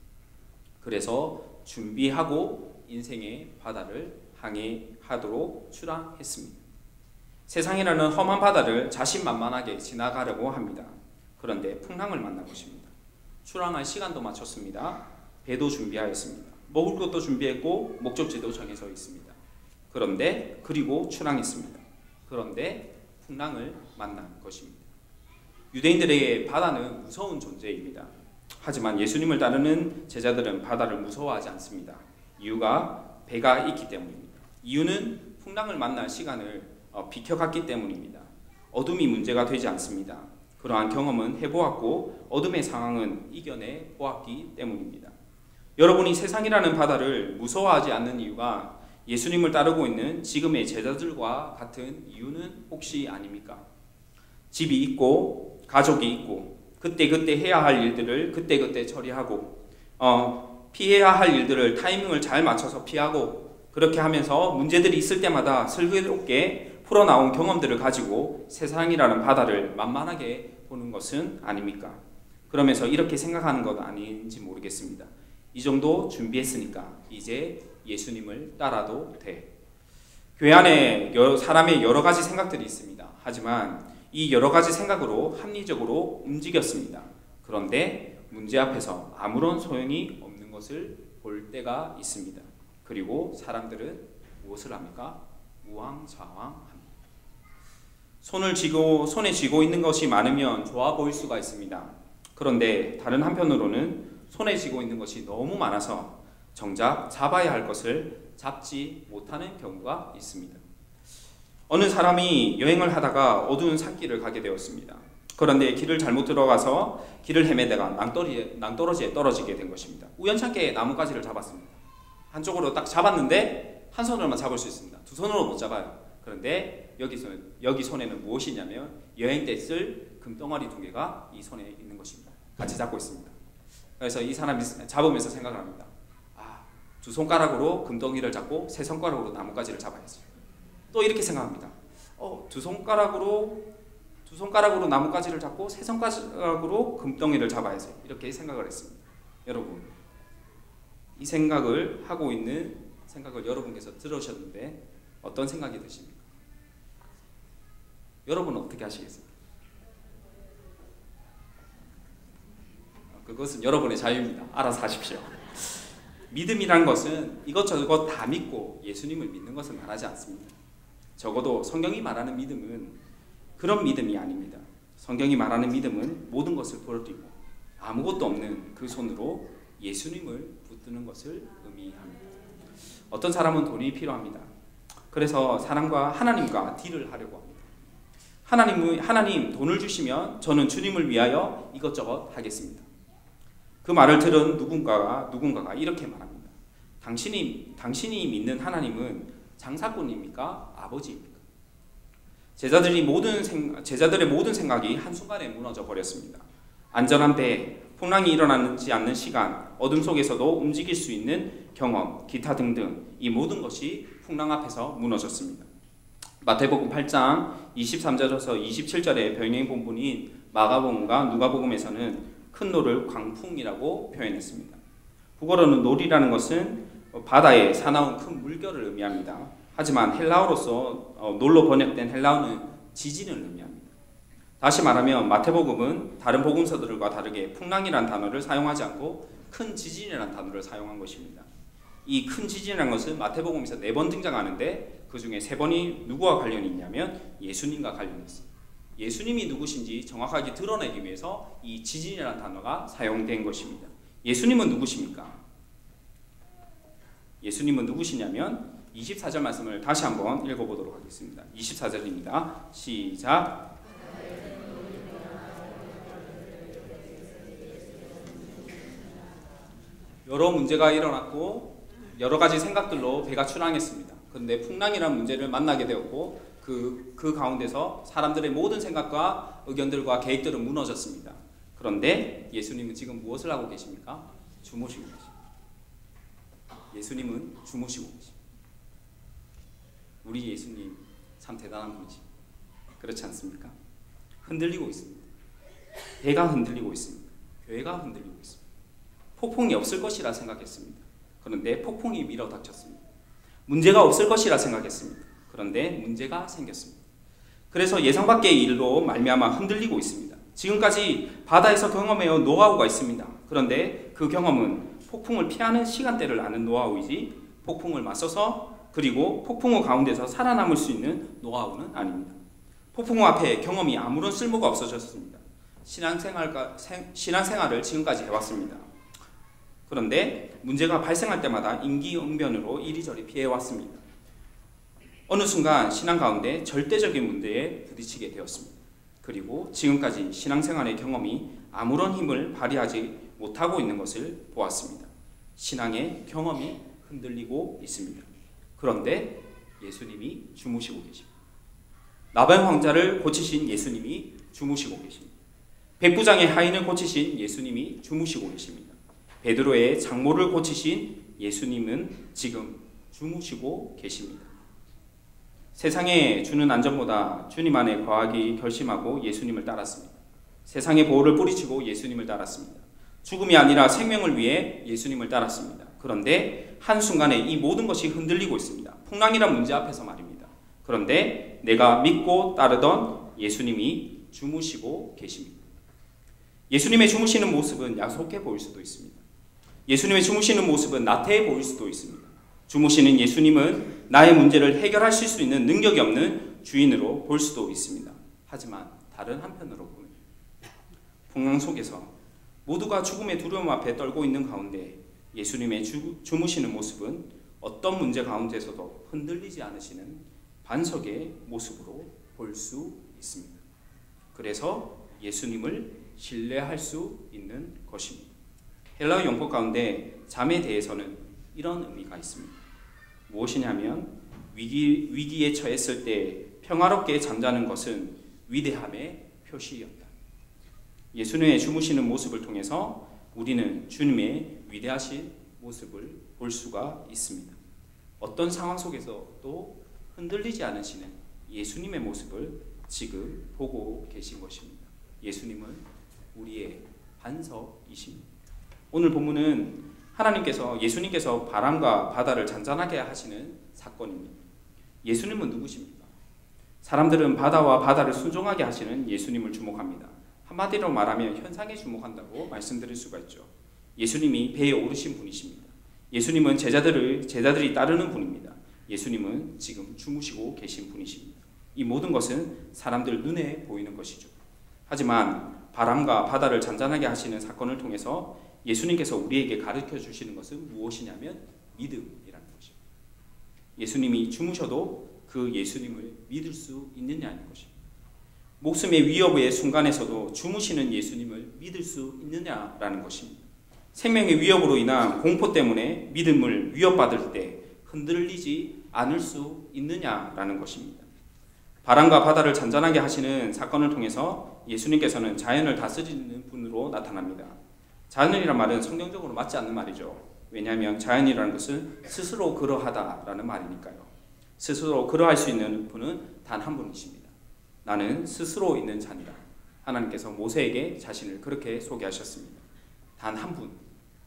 그래서 준비하고 인생의 바다를 항해하도록 출항했습니다. 세상이라는 험한 바다를 자신만만하게 지나가려고 합니다. 그런데 풍랑을 만난 것입니다. 출항할 시간도 맞췄습니다. 배도 준비하였습니다. 먹을 것도 준비했고 목적지도 정해져 있습니다. 그리고 출항했습니다. 그런데 풍랑을 만난 것입니다. 유대인들에게 바다는 무서운 존재입니다. 하지만 예수님을 따르는 제자들은 바다를 무서워하지 않습니다. 이유가 배가 있기 때문입니다. 이유는 풍랑을 만날 시간을 비켜갔기 때문입니다. 어둠이 문제가 되지 않습니다. 그러한 경험은 해보았고 어둠의 상황은 이겨내 보았기 때문입니다. 여러분이 세상이라는 바다를 무서워하지 않는 이유가 예수님을 따르고 있는 지금의 제자들과 같은 이유는 혹시 아닙니까? 집이 있고 가족이 있고 그때그때 해야 할 일들을 그때그때 처리하고 피해야 할 일들을 타이밍을 잘 맞춰서 피하고 그렇게 하면서 문제들이 있을 때마다 슬기롭게 풀어나온 경험들을 가지고 세상이라는 바다를 만만하게 보는 것은 아닙니까? 그러면서 이렇게 생각하는 것 아닌지 모르겠습니다. 이 정도 준비했으니까 이제 예수님을 따라도 돼. 교회 안에 사람의 여러 가지 생각들이 있습니다. 하지만 이 여러 가지 생각으로 합리적으로 움직였습니다. 그런데 문제 앞에서 아무런 소용이 없는 것을 볼 때가 있습니다. 그리고 사람들은 무엇을 합니까? 우왕좌왕합니다. 손에 쥐고 있는 것이 많으면 좋아 보일 수가 있습니다. 그런데 다른 한편으로는 손에 쥐고 있는 것이 너무 많아서 정작 잡아야 할 것을 잡지 못하는 경우가 있습니다. 어느 사람이 여행을 하다가 어두운 산길을 가게 되었습니다. 그런데 길을 잘못 들어가서 길을 헤매다가 낭떠러지에 떨어지게 된 것입니다. 우연찮게 나뭇가지를 잡았습니다. 한쪽으로 딱 잡았는데 한 손으로만 잡을 수 있습니다. 두 손으로 못 잡아요. 그런데 여기 손에는 무엇이 있냐면 여행 때 쓸 금덩어리 2개가 이 손에 있는 것입니다. 같이 잡고 있습니다. 그래서 이 사람이 잡으면서 생각을 합니다. 두 손가락으로 금덩이를 잡고 세 손가락으로 나뭇가지를 잡아야지. 또 이렇게 생각합니다. 두 손가락으로 나뭇가지를 잡고 세 손가락으로 금덩이를 잡아야지. 이렇게 생각을 했습니다. 여러분, 이 생각을 하고 있는 생각을 여러분께서 들으셨는데 어떤 생각이 드십니까? 여러분은 어떻게 하시겠습니까? 그것은 여러분의 자유입니다. 알아서 하십시오. 믿음이란 것은 이것저것 다 믿고 예수님을 믿는 것을 말하지 않습니다. 적어도 성경이 말하는 믿음은 그런 믿음이 아닙니다. 성경이 말하는 믿음은 모든 것을 버리고 아무것도 없는 그 손으로 예수님을 붙드는 것을 의미합니다. 어떤 사람은 돈이 필요합니다. 그래서 사람과 하나님과 딜을 하려고 합니다. 하나님 돈을 주시면 저는 주님을 위하여 이것저것 하겠습니다. 그 말을 들은 누군가가 이렇게 말합니다. 당신이 믿는 하나님은 장사꾼입니까? 아버지입니까? 제자들의 모든 생각이 한순간에 무너져 버렸습니다. 안전한 배, 풍랑이 일어나지 않는 시간, 어둠 속에서도 움직일 수 있는 경험, 기타 등등 이 모든 것이 풍랑 앞에서 무너졌습니다. 마태복음 8장 23절에서 27절의 병행 본문인 마가복음과 누가복음에서는 큰 노를 광풍이라고 표현했습니다. 국어로는 놀이라는 것은 바다에 사나운 큰 물결을 의미합니다. 하지만 헬라어로서 놀로 번역된 헬라어는 지진을 의미합니다. 다시 말하면 마태복음은 다른 복음서들과 다르게 풍랑이라는 단어를 사용하지 않고 큰 지진이라는 단어를 사용한 것입니다. 이 큰 지진이라는 것은 마태복음에서 4번 등장하는데 그 중에 3번이 누구와 관련이 있냐면 예수님과 관련이 있습니다. 예수님이 누구신지 정확하게 드러내기 위해서 이 지진이라는 단어가 사용된 것입니다. 예수님은 누구십니까? 예수님은 누구시냐면 24절 말씀을 다시 한번 읽어보도록 하겠습니다. 24절입니다. 시작. 여러 문제가 일어났고 여러 가지 생각들로 배가 출항했습니다. 그런데 풍랑이라는 문제를 만나게 되었고 그 가운데서 사람들의 모든 생각과 의견들과 계획들은 무너졌습니다. 그런데 예수님은 지금 무엇을 하고 계십니까? 주무시고 계십니다. 예수님은 주무시고 계십니다. 우리 예수님 참 대단한 분이지. 그렇지 않습니까? 흔들리고 있습니다. 배가 흔들리고 있습니다. 교회가 흔들리고 있습니다. 폭풍이 없을 것이라 생각했습니다. 그런데 폭풍이 밀어닥쳤습니다. 문제가 없을 것이라 생각했습니다. 그런데 문제가 생겼습니다. 그래서 예상 밖의 일로 말미암아 흔들리고 있습니다. 지금까지 바다에서 경험해온 노하우가 있습니다. 그런데 그 경험은 폭풍을 피하는 시간대를 아는 노하우이지 폭풍을 맞서서 그리고 폭풍우 가운데서 살아남을 수 있는 노하우는 아닙니다. 폭풍우 앞에 경험이 아무런 쓸모가 없어졌습니다. 신앙생활을 지금까지 해왔습니다. 그런데 문제가 발생할 때마다 임기응변으로 이리저리 피해왔습니다. 어느 순간 신앙 가운데 절대적인 문제에 부딪히게 되었습니다. 그리고 지금까지 신앙생활의 경험이 아무런 힘을 발휘하지 못하고 있는 것을 보았습니다. 신앙의 경험이 흔들리고 있습니다. 그런데 예수님이 주무시고 계십니다. 나반 황자를 고치신 예수님이 주무시고 계십니다. 백부장의 하인을 고치신 예수님이 주무시고 계십니다. 베드로의 장모를 고치신 예수님은 지금 주무시고 계십니다. 세상에 주는 안전보다 주님 안에 거하기 결심하고 예수님을 따랐습니다. 세상의 보호를 뿌리치고 예수님을 따랐습니다. 죽음이 아니라 생명을 위해 예수님을 따랐습니다. 그런데 한순간에 이 모든 것이 흔들리고 있습니다. 풍랑이란 문제 앞에서 말입니다. 그런데 내가 믿고 따르던 예수님이 주무시고 계십니다. 예수님의 주무시는 모습은 야속해 보일 수도 있습니다. 예수님의 주무시는 모습은 나태해 보일 수도 있습니다. 주무시는 예수님은 나의 문제를 해결하실 수 있는 능력이 없는 주인으로 볼 수도 있습니다. 하지만 다른 한편으로 보면 풍랑 속에서 모두가 죽음의 두려움 앞에 떨고 있는 가운데 예수님의 주무시는 모습은 어떤 문제 가운데서도 흔들리지 않으시는 반석의 모습으로 볼 수 있습니다. 그래서 예수님을 신뢰할 수 있는 것입니다. 헬라어 용법 가운데 잠에 대해서는 이런 의미가 있습니다. 무엇이냐면 위기에 처했을 때 평화롭게 잠자는 것은 위대함의 표시였다. 예수님의 주무시는 모습을 통해서 우리는 주님의 위대하신 모습을 볼 수가 있습니다. 어떤 상황 속에서도 흔들리지 않으시는 예수님의 모습을 지금 보고 계신 것입니다. 예수님은 우리의 반석이십니다. 오늘 본문은 예수님께서 바람과 바다를 잔잔하게 하시는 사건입니다. 예수님은 누구십니까? 사람들은 바다와 바다를 순종하게 하시는 예수님을 주목합니다. 한마디로 말하면 현상에 주목한다고 말씀드릴 수가 있죠. 예수님이 배에 오르신 분이십니다. 예수님은 제자들이 따르는 분입니다. 예수님은 지금 주무시고 계신 분이십니다. 이 모든 것은 사람들 눈에 보이는 것이죠. 하지만 바람과 바다를 잔잔하게 하시는 사건을 통해서 예수님께서 우리에게 가르쳐 주시는 것은 무엇이냐면 믿음이라는 것입니다. 예수님이 주무셔도 그 예수님을 믿을 수 있느냐는 것입니다. 목숨의 위협의 순간에서도 주무시는 예수님을 믿을 수 있느냐라는 것입니다. 생명의 위협으로 인한 공포 때문에 믿음을 위협받을 때 흔들리지 않을 수 있느냐라는 것입니다. 바람과 바다를 잔잔하게 하시는 사건을 통해서 예수님께서는 자연을 다스리는 분으로 나타납니다. 자연이라는 말은 성경적으로 맞지 않는 말이죠. 왜냐하면 자연이라는 것은 스스로 그러하다라는 말이니까요. 스스로 그러할 수 있는 분은 단 한 분이십니다. 나는 스스로 있는 자니라. 하나님께서 모세에게 자신을 그렇게 소개하셨습니다. 단 한 분,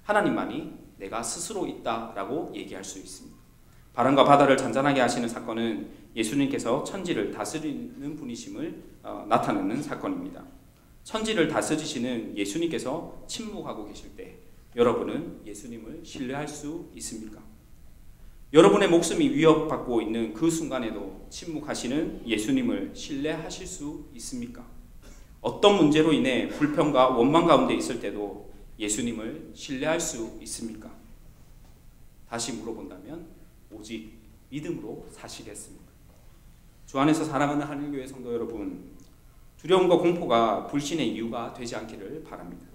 하나님만이 내가 스스로 있다라고 얘기할 수 있습니다. 바람과 바다를 잔잔하게 하시는 사건은 예수님께서 천지를 다스리는 분이심을 나타내는 사건입니다. 천지를 다스리시는 예수님께서 침묵하고 계실 때 여러분은 예수님을 신뢰할 수 있습니까? 여러분의 목숨이 위협받고 있는 그 순간에도 침묵하시는 예수님을 신뢰하실 수 있습니까? 어떤 문제로 인해 불평과 원망 가운데 있을 때도 예수님을 신뢰할 수 있습니까? 다시 물어본다면 오직 믿음으로 사시겠습니까? 주 안에서 사랑하는 하늘교회 성도 여러분, 두려움과 공포가 불신의 이유가 되지 않기를 바랍니다.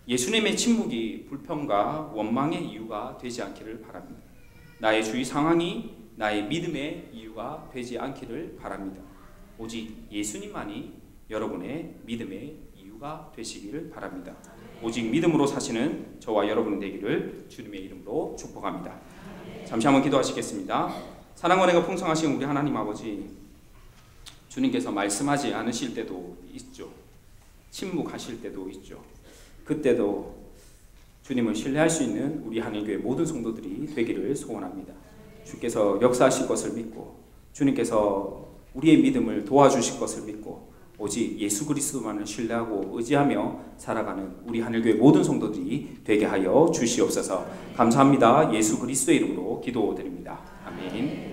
예수님의 침묵이 불평과 원망의 이유가 되지 않기를 바랍니다. 나의 주위 상황이 나의 믿음의 이유가 되지 않기를 바랍니다. 오직 예수님만이 여러분의 믿음의 이유가 되시기를 바랍니다. 오직 믿음으로 사시는 저와 여러분 되기를 주님의 이름으로 축복합니다. 잠시 한번 기도하시겠습니다. 사랑과 은혜가 풍성하신 우리 하나님 아버지, 주님께서 말씀하지 않으실 때도 있죠. 침묵하실 때도 있죠. 그때도 주님을 신뢰할 수 있는 우리 하늘교회 모든 성도들이 되기를 소원합니다. 주께서 역사하실 것을 믿고 주님께서 우리의 믿음을 도와주실 것을 믿고 오직 예수 그리스도만을 신뢰하고 의지하며 살아가는 우리 하늘교회 모든 성도들이 되게 하여 주시옵소서. 감사합니다. 예수 그리스도의 이름으로 기도드립니다. 아멘.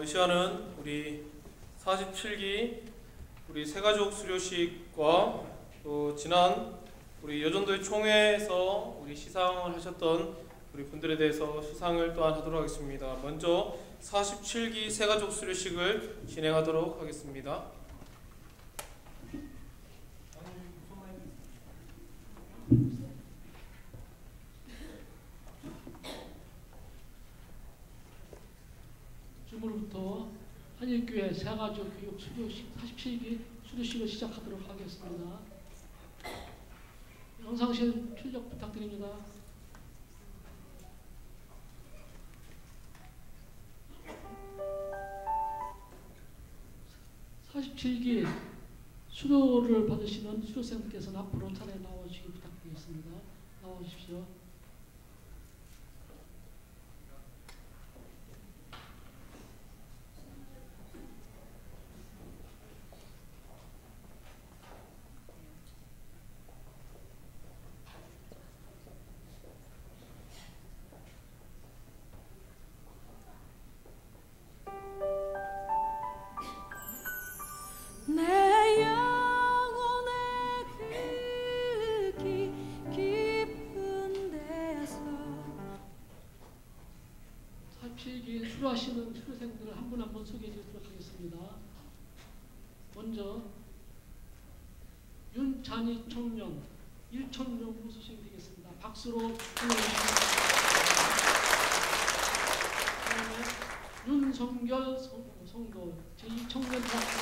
이 시간은 우리 47기 우리 새가족 수료식과 또 지난 우리 여전도의 총회에서 우리 시상을 하셨던 우리 분들에 대해서 시상을 또한 하도록 하겠습니다. 먼저 47기 새가족 수료식을 진행하도록 하겠습니다. 지금부터 한일교회 새가족 교육 수료식 47기 수료식을 시작하도록 하겠습니다. 영상실 출력 부탁드립니다. 47기 수료를 받으시는 수료생님께서는 앞으로 차례 나와주시기 부탁드리겠습니다. 나와주십시오. 먼저 윤찬희 청년 1,000명으로 수행되겠습니다. 박수로 청해주십니다. 그다음에 윤성결 성도 제2청년 대학교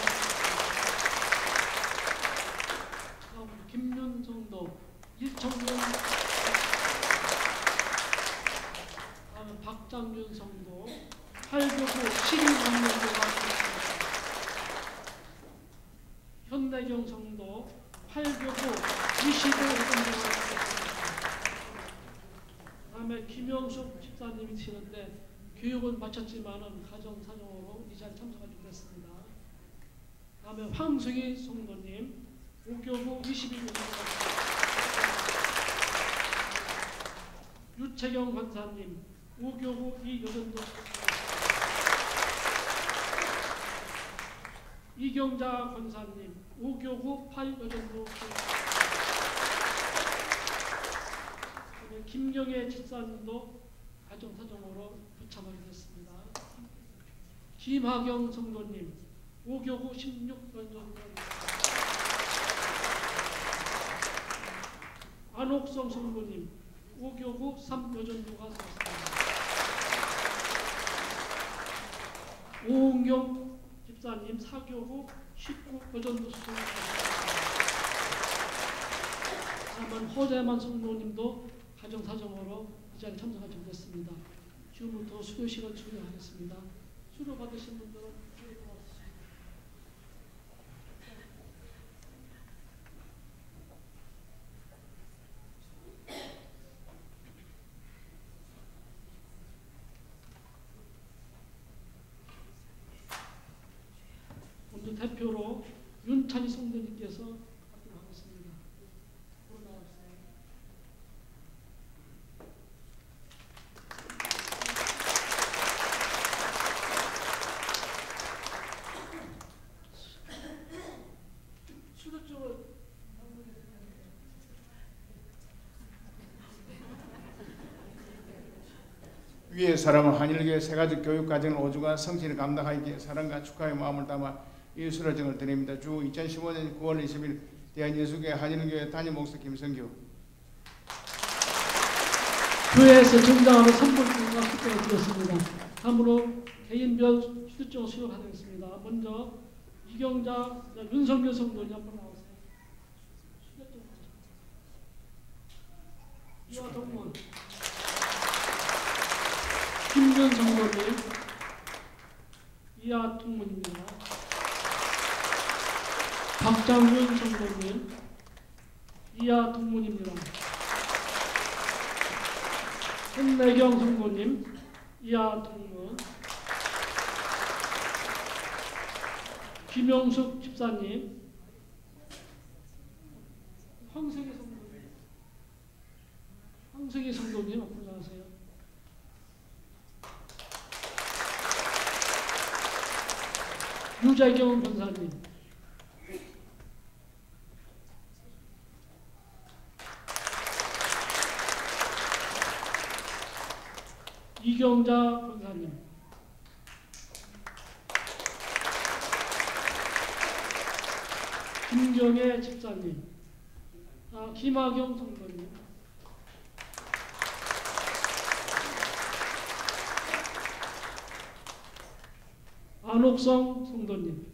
김윤 성도 1,000명. 다음에 박장윤 성도 8교구 12만명으로 가겠습니다. 현대경 성도 8교구 25만명으로 다음에 김영숙 집사님이 치는데 교육은 마쳤지만은 가정 사정으로 이 자리에 참석하지 못했습니다. 다음에 황승희 성도님 5교구 22명 유채경 권사님 5교구 2여전도 이경자 권사님 5교구 8여전도 김경애 집사님도 가정사정으로 부참하게 됐습니다. 김하경 성도님 5교구 16여전도 안옥성 성도님 5교구 3여전도가 되었습니다. 오은경 집사님 4교구 19여전도 수행하셨습니다. 다음은 허재만 성도님도 가정사정으로 이 자리에 참석하지 못했습니다. 지금부터 수료 시간 진행하겠습니다. 수료 받으신 분들은 먼저 대표로 윤찬희 성도님께서 발표하겠습니다. 수료 쪽으로 위의 사람은 한일교회 세가지 교육과정을 오죽한 성실히 감당하기에 사랑과 축하의 마음을 담아 이 수료증을 드립니다. 주 2015년 9월 20일 대한예수교회 한일교회 담임 목사 김성규. 교회에서 정당하는 선물과 축하를 드렸습니다. 다음으로 개인별 수료증을 수료하겠습니다. 먼저 이경자 윤성규 성도님 한번 나오세요. 수료증 이와 동문 김준 성도님 이하 동문입니다. 박장윤 성도님 이하 동문입니다. 현내경 성도님 이하 동문. 김영숙 집사님 황승희 성도님 앞으로 나오세요. 유재경 권사님 이경자 권사님 김경애 집사님 김하경 성도님 안옥성 성도님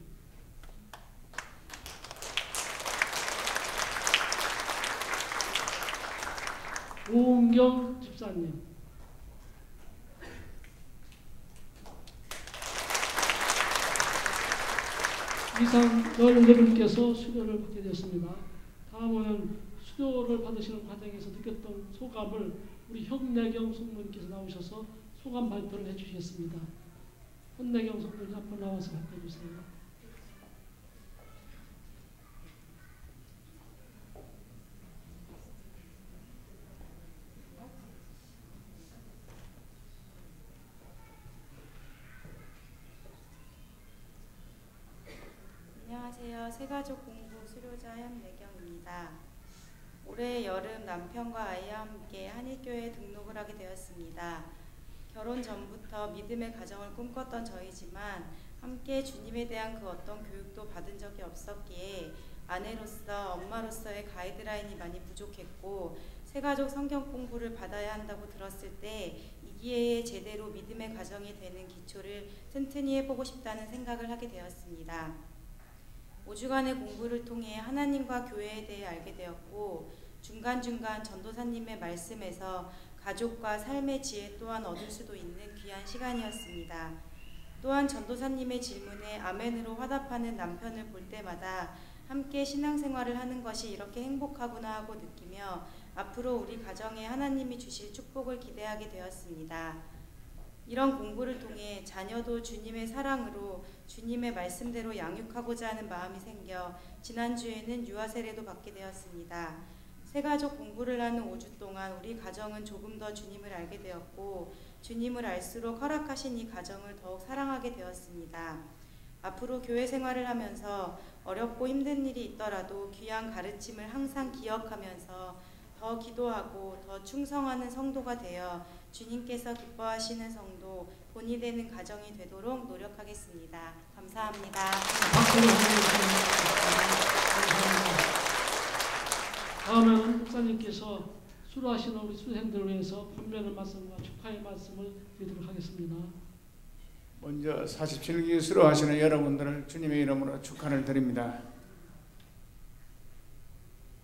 오은경 집사님 이상 14분께서 수료를 받게 되었습니다. 다음은 수료를 받으시는 과정에서 느꼈던 소감을 우리 현내경 성도님께서 나오셔서 소감 발표를 해주시겠습니다. 현내경 성도님 앞으로 나와서 발표해 주세요. 안녕하세요. 새가족 공부 수료자 현내경입니다. 올해 여름 남편과 아이와 함께 한일교회에 등록을 하게 되었습니다. 결혼 전부터 믿음의 가정을 꿈꿨던 저희지만 함께 주님에 대한 그 어떤 교육도 받은 적이 없었기에 아내로서 엄마로서의 가이드라인이 많이 부족했고 새가족 성경 공부를 받아야 한다고 들었을 때 이 기회에 제대로 믿음의 가정이 되는 기초를 튼튼히 해보고 싶다는 생각을 하게 되었습니다. 5주간의 공부를 통해 하나님과 교회에 대해 알게 되었고 중간중간 전도사님의 말씀에서 가족과 삶의 지혜 또한 얻을 수도 있는 귀한 시간이었습니다. 또한 전도사님의 질문에 아멘으로 화답하는 남편을 볼 때마다 함께 신앙생활을 하는 것이 이렇게 행복하구나 하고 느끼며 앞으로 우리 가정에 하나님이 주실 축복을 기대하게 되었습니다. 이런 공부를 통해 자녀도 주님의 사랑으로 주님의 말씀대로 양육하고자 하는 마음이 생겨 지난주에는 유아 세례도 받게 되었습니다. 새가족 공부를 하는 5주 동안 우리 가정은 조금 더 주님을 알게 되었고 주님을 알수록 허락하신 이 가정을 더욱 사랑하게 되었습니다. 앞으로 교회 생활을 하면서 어렵고 힘든 일이 있더라도 귀한 가르침을 항상 기억하면서 더 기도하고 더 충성하는 성도가 되어 주님께서 기뻐하시는 성도, 본이 되는 가정이 되도록 노력하겠습니다. 감사합니다. 다음에는 목사님께서 수료하시는 우리 수생들을 위해서 권면의 말씀과 축하의 말씀을 드리도록 하겠습니다. 먼저 47기 수료하시는 여러분들을 주님의 이름으로 축하를 드립니다.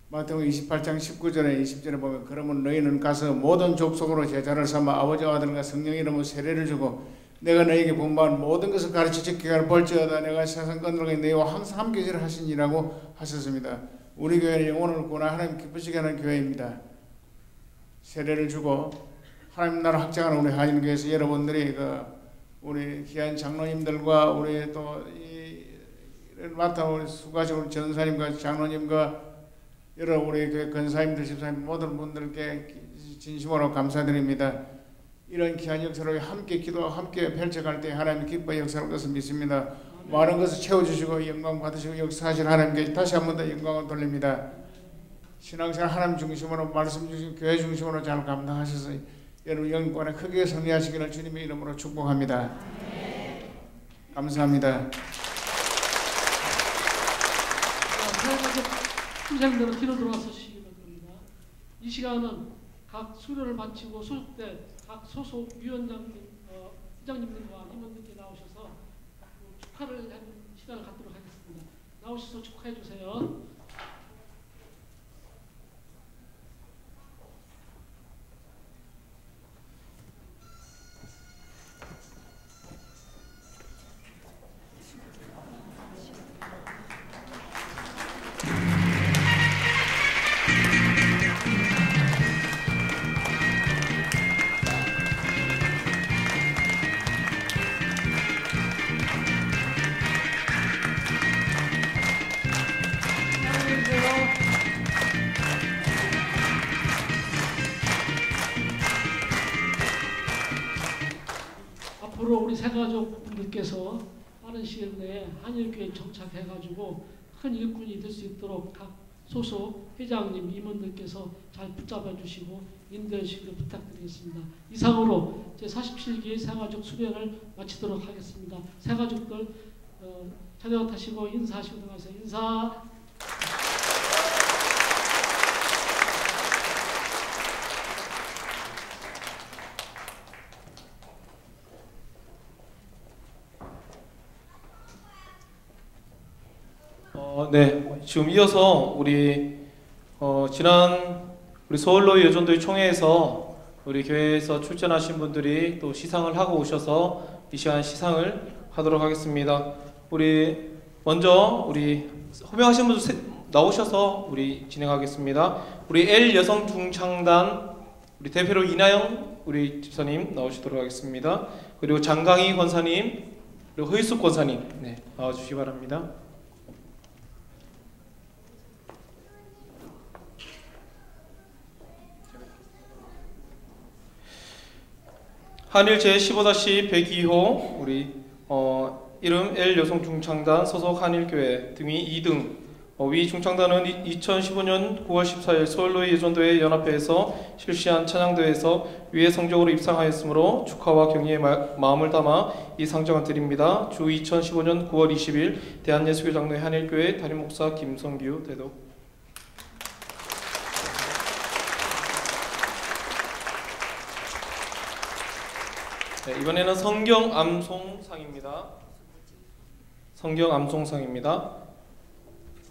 마태복음 28장 19절에 20절에 보면 그러면 너희는 가서 모든 족속으로 제자를 삼아 아버지와 아들과 성령 이름으로 세례를 주고 내가 너희에게 분부한 모든 것을 가르쳐 지키게 할 볼지어다 내가 세상 끝날까지 너희와 항상 함께 있으리라 하시니라고 하셨습니다. 우리 교회는 영혼을 구원하 하나님 기쁘시게 하는 교회입니다. 세례를 주고 하나님 나라 확장하는 우리 한인교회에서 여러분들이 우리 귀한 장로님들과 우리 또 맡아 우리 수고하신 우리 전사님과 장로님과 여러 우리 교회 권사님들, 집사님 모든 분들께 진심으로 감사드립니다. 이런 귀한 역사를 함께 기도하고 함께 펼쳐갈 때 하나님 기뻐 역사할 것을 믿습니다. 많은 것을 채워주시고 영광 받으시고 역사하실 하나님께 다시 한 번 더 영광을 돌립니다. 신앙생활 하나님 중심으로 말씀 중심 교회 중심으로 잘 감당하셔서 여러분 영권에 크게 승리하시기를 주님의 이름으로 축복합니다. 감사합니다. 수생들은 뒤로 들어와서 시기 바랍니다. 이 시간은 각 수료를 마치고 소속된 각 소속 위원장님, 회장님들과 임원들께 나오셔서 축하를 하는 시간을 갖도록 하겠습니다. 나오셔서 축하해 주세요. 앞으로 우리 새가족 분들께서 빠른 시일 내에 한일교회에 정착해가지고 큰 일꾼이 될 수 있도록 각 소속 회장님, 임원들께서 잘 붙잡아 주시고 인도해 주시길 부탁드리겠습니다. 이상으로 제47기 새가족 수련을 마치도록 하겠습니다. 새가족들 자녀 타시고 인사하시고 들어가세요. 인사. 네, 지금 이어서 우리 지난 우리 서울로이 여전도의 총회에서 우리 교회에서 출전하신 분들이 또 시상을 하고 오셔서 이 시간 시상을 하도록 하겠습니다. 우리 먼저 우리 호명하신 분들 나오셔서 우리 진행하겠습니다. 우리 L 여성 중창단 우리 대표로 이나영 우리 집사님 나오시도록 하겠습니다. 그리고 장강희 권사님 그리고 허희숙 권사님 네, 나와주시기 바랍니다. 한일 제15-102호 우리 이름 L 여성중창단 소속 한일교회 등위 2등 위 중창단은 2015년 9월 14일 서울로의 예전도회 연합회에서 실시한 찬양대회에서 위의 성적으로 입상하였으므로 축하와 경의의 마음을 담아 이 상장을 드립니다. 주 2015년 9월 20일 대한예수교 장로회 한일교회 담임목사 김성규 대독. 네, 이번에는 성경 암송상입니다. 성경 암송상입니다.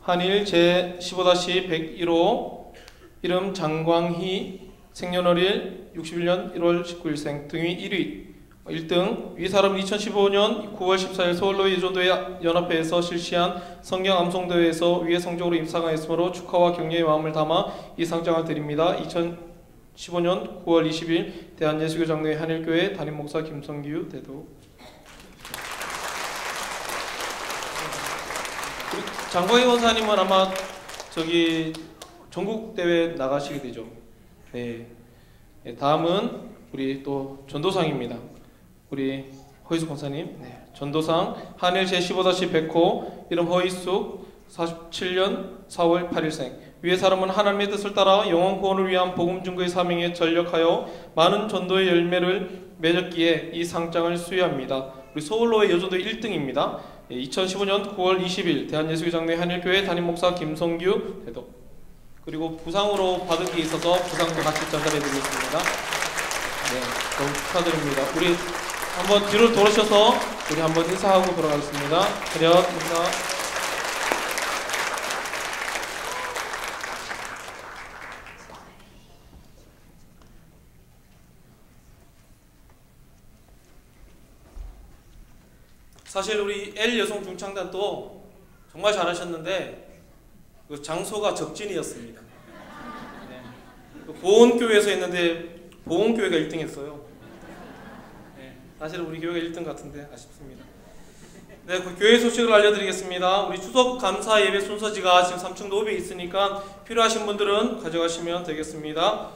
한일 제15-101호 이름 장광희 생년월일 61년 1월 19일생 등위 1위 1등 위 사람은 2015년 9월 14일 서울로 예전도회 연합회에서 실시한 성경 암송대회에서 위의 성적으로 입상하였으므로 축하와 격려의 마음을 담아 이 상장을 드립니다. 2015년 9월 20일 대한예수교 장로회 한일교회 담임목사 김성규 대도. 장광희 원사님은 아마 저기 전국 대회 나가시게 되죠. 네. 다음은 우리 또 전도상입니다. 우리 허희숙 권사님. 네. 전도상 한일 제15-100호 이름 허희숙 47년 4월 8일생. 위의 사람은 하나님의 뜻을 따라 영혼 구원을 위한 복음 증거의 사명에 전력하여 많은 전도의 열매를 맺었기에 이 상장을 수여합니다. 우리 서울로의 여전도 1등입니다. 2015년 9월 20일 대한예수교 장로회 한일교회 담임목사 김성규 대독. 그리고 부상으로 받은 게 있어서 부상도 같이 전달해드리겠습니다. 네, 너무 축하드립니다. 우리 한번 뒤로 돌으셔서 우리 한번 인사하고 돌아가겠습니다. 차렷 인사. 사실 우리 L 여성 중창단도 정말 잘하셨는데 그 장소가 적진이었습니다. 네. 보온교회에서 했는데 보온교회가 1등했어요. 네. 사실 우리 교회가 1등 같은데 아쉽습니다. 네, 그 교회 소식을 알려드리겠습니다. 우리 추석 감사 예배 순서지가 지금 3층 로비에 있으니까 필요하신 분들은 가져가시면 되겠습니다.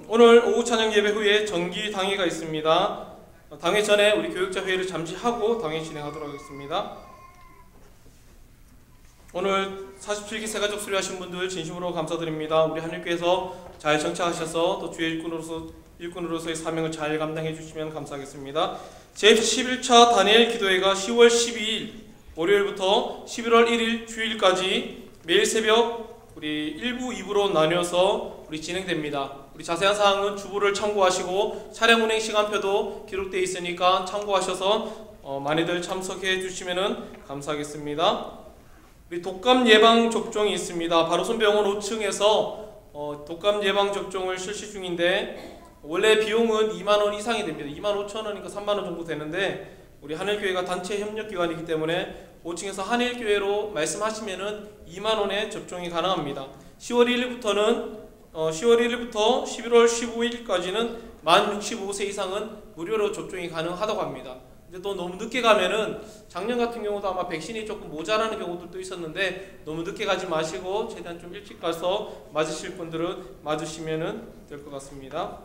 오늘 오후 찬양 예배 후에 정기 당회가 있습니다. 당회 전에 우리 교육자 회의를 잠시 하고 당회 진행하도록 하겠습니다. 오늘 47기 새가족 수료하신 분들 진심으로 감사드립니다. 우리 한일교회에서 잘 정착하셔서 또 주의 일꾼으로서의 사명을 잘 감당해 주시면 감사하겠습니다. 제11차 다니엘 기도회가 10월 12일 월요일부터 11월 1일 주일까지 매일 새벽 우리 1부, 2부로 나뉘어서 우리 진행됩니다. 우리 자세한 사항은 주보를 참고하시고 차량 운행 시간표도 기록되어 있으니까 참고하셔서 많이들 참석해 주시면 감사하겠습니다. 우리 독감 예방 접종이 있습니다. 바로손병원 5층에서 독감 예방 접종을 실시 중인데 원래 비용은 2만원 이상이 됩니다. 25,000원이니까 3만원 정도 되는데 우리 한일교회가 단체 협력기관이기 때문에 5층에서 한일교회로 말씀하시면은 2만원에 접종이 가능합니다. 10월 1일부터 11월 15일까지는 만 65세 이상은 무료로 접종이 가능하다고 합니다. 근데 또 너무 늦게 가면은 작년 같은 경우도 아마 백신이 조금 모자라는 경우들도 있었는데 너무 늦게 가지 마시고 최대한 좀 일찍 가서 맞으실 분들은 맞으시면 될 것 같습니다.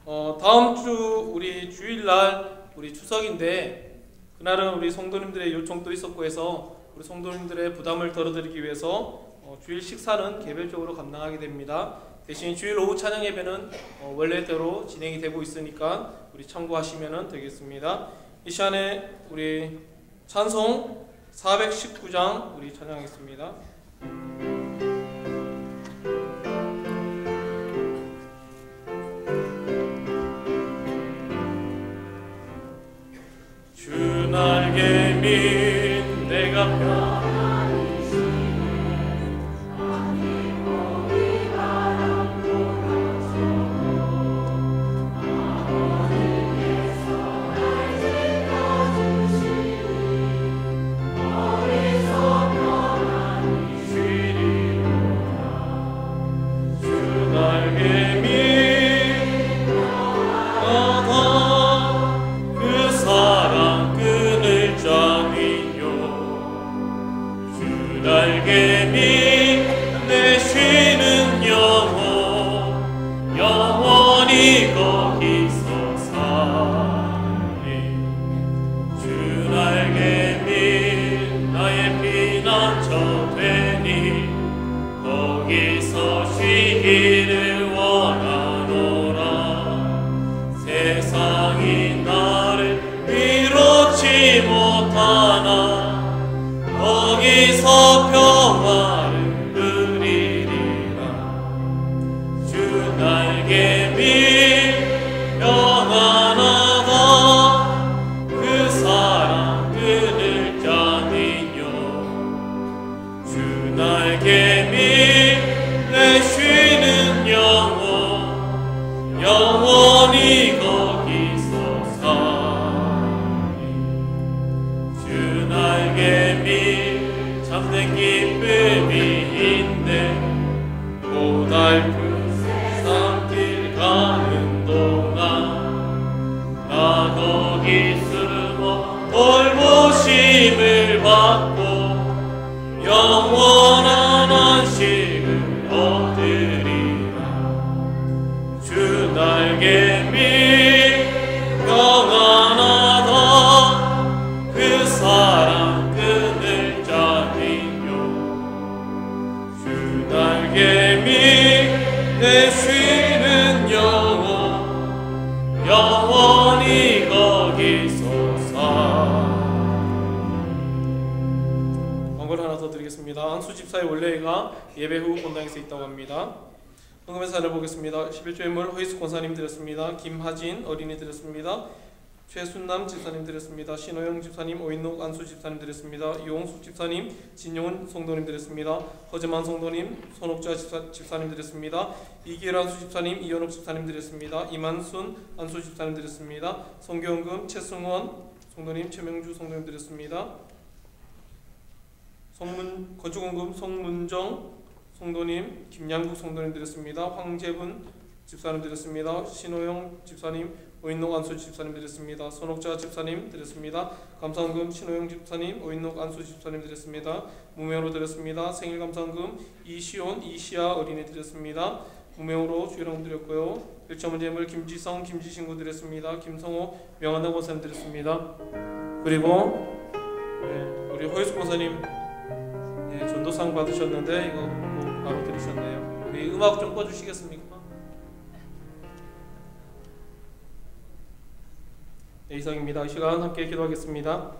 다음 주 우리 주일날 우리 추석인데 그날은 우리 성도님들의 요청도 있었고 해서 우리 성도님들의 부담을 덜어드리기 위해서 주일 식사는 개별적으로 감당하게 됩니다. 대신 주일 오후 찬양 예배는 원래대로 진행이 되고 있으니까 우리 참고하시면 되겠습니다. 이 시간에 우리 찬송 419장 우리 찬양하겠습니다. 주 날개 민 내가 편안히 쉬네 아니 몸이 바람 불어주고 아버지께서 날 지켜주시니 어디서 편안히 쉬리 고달픈 세상길 가는 동안 나 거기 숨어 돌보심을 받고 영원한 안식을 얻으리라. 주 날개미 평안하다 그 사랑 끈을 짜리요. 주 날개미 내 쉬는 영혼 영원히 거기서 사. 광고를 하나 더 드리겠습니다. 안수 집사의 원래가 예배 후 본당에서 있다고 합니다. 헌금의 사연을 보겠습니다. 11조 인물 허이수 권사님 드렸습니다. 김하진 어린이 드렸습니다. 최순남 집사님 드렸습니다. 신호영 집사님, 오인록 안수 집사님 드렸습니다. 이홍숙 집사님, 진용훈 성도님 드렸습니다. 허재만 성도님, 손옥자 집사님 드렸습니다. 이기열 안수 집사님, 이현옥 집사님 드렸습니다. 이만순 안수 집사님 드렸습니다. 성교원금 최승원 성도님, 최명주 성도님 드렸습니다. 건축원금 송문정 성도님, 김양국 성도님 드렸습니다. 황재분 집사님 드렸습니다. 신호영 집사님, 오인록 안수 집사님 드렸습니다. 손옥자 집사님 드렸습니다. 감사원금 신호영 집사님, 오인록 안수 집사님 드렸습니다. 무명으로 드렸습니다. 생일 감사원금 이시온 이시아 어린이 드렸습니다. 무명으로 주일원금 드렸고요. 일자문제물 김지성 김지신구 드렸습니다. 김성호 명한당 권사님 드렸습니다. 그리고 우리 허유수 권사님 전도상 받으셨는데 이거 바로 들으셨네요. 우리 음악 좀 꺼주시겠습니까? 네, 이상입니다. 이 시간 함께 기도하겠습니다.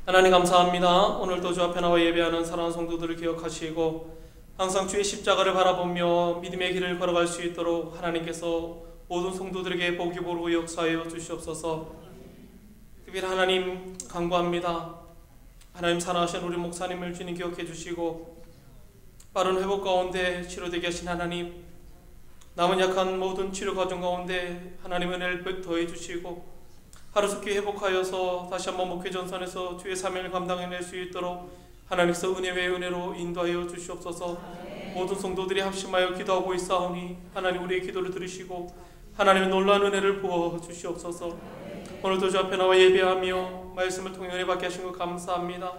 하나님 감사합니다. 오늘도 주 앞에 나와 예배하는 사랑하는 성도들을 기억하시고 항상 주의 십자가를 바라보며 믿음의 길을 걸어갈 수 있도록 하나님께서 모든 성도들에게 복이 보르고 역사하여 주시옵소서. 특별히 하나님 간구합니다. 하나님 사랑하신 우리 목사님을 주님 기억해 주시고 빠른 회복 가운데 치료되게 하신 하나님, 남은 약한 모든 치료 과정 가운데 하나님 은혜를 더해 주시고 하루속히 회복하여서 다시 한번 목회 전선에서 주의 사명을 감당해낼 수 있도록 하나님께서 은혜 외 은혜로 인도하여 주시옵소서. 모든 성도들이 합심하여 기도하고 있사오니 하나님 우리의 기도를 들으시고 하나님의 놀라운 은혜를 부어 주시옵소서. 오늘도 주 앞에 나와 예배하며 말씀을 통해 은혜 받게 하신 것 감사합니다.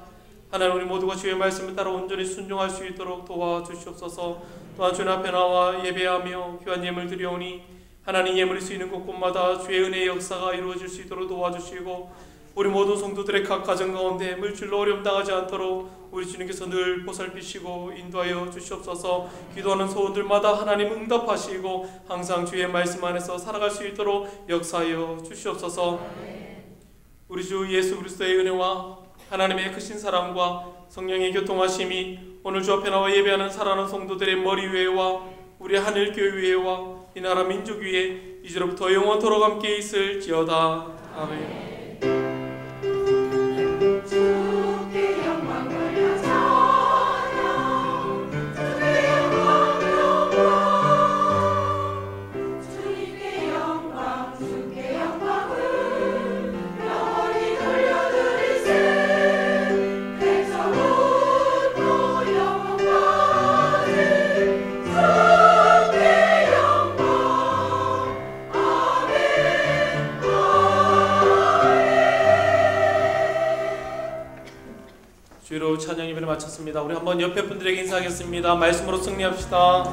하나님 우리 모두가 주의 말씀을 따라 온전히 순종할 수 있도록 도와주시옵소서. 또한 주님 앞에 나와 예배하며 귀한 예물 드려오니 하나님 예물이 쓰이는 곳곳마다 주의 은혜의 역사가 이루어질 수 있도록 도와주시고 우리 모든 성도들의 각 가정 가운데 물질로 어려움 당하지 않도록 우리 주님께서 늘 보살피시고 인도하여 주시옵소서. 기도하는 소원들마다 하나님 응답하시고 항상 주의 말씀 안에서 살아갈 수 있도록 역사하여 주시옵소서. 우리 주 예수 그리스도의 은혜와 하나님의 크신 사랑과 성령의 교통하심이 오늘 주 앞에 나와 예배하는 사랑하는 성도들의 머리 위에와 우리 하늘교회 위에와 이 나라 민족 위에 이제로부터 영원토록 함께 있을지어다. 아멘. 주께 영광 돌려드려 주께 영광 영광 주님께 영광 주께 영광을 영원히 돌려드리세. 대처부터 영원까지 주께 영광. 아멘 주로 찬양 예배를 마쳤습니다. 우리 한번 옆에 분들에게 인사하겠습니다. 말씀으로 승리합시다.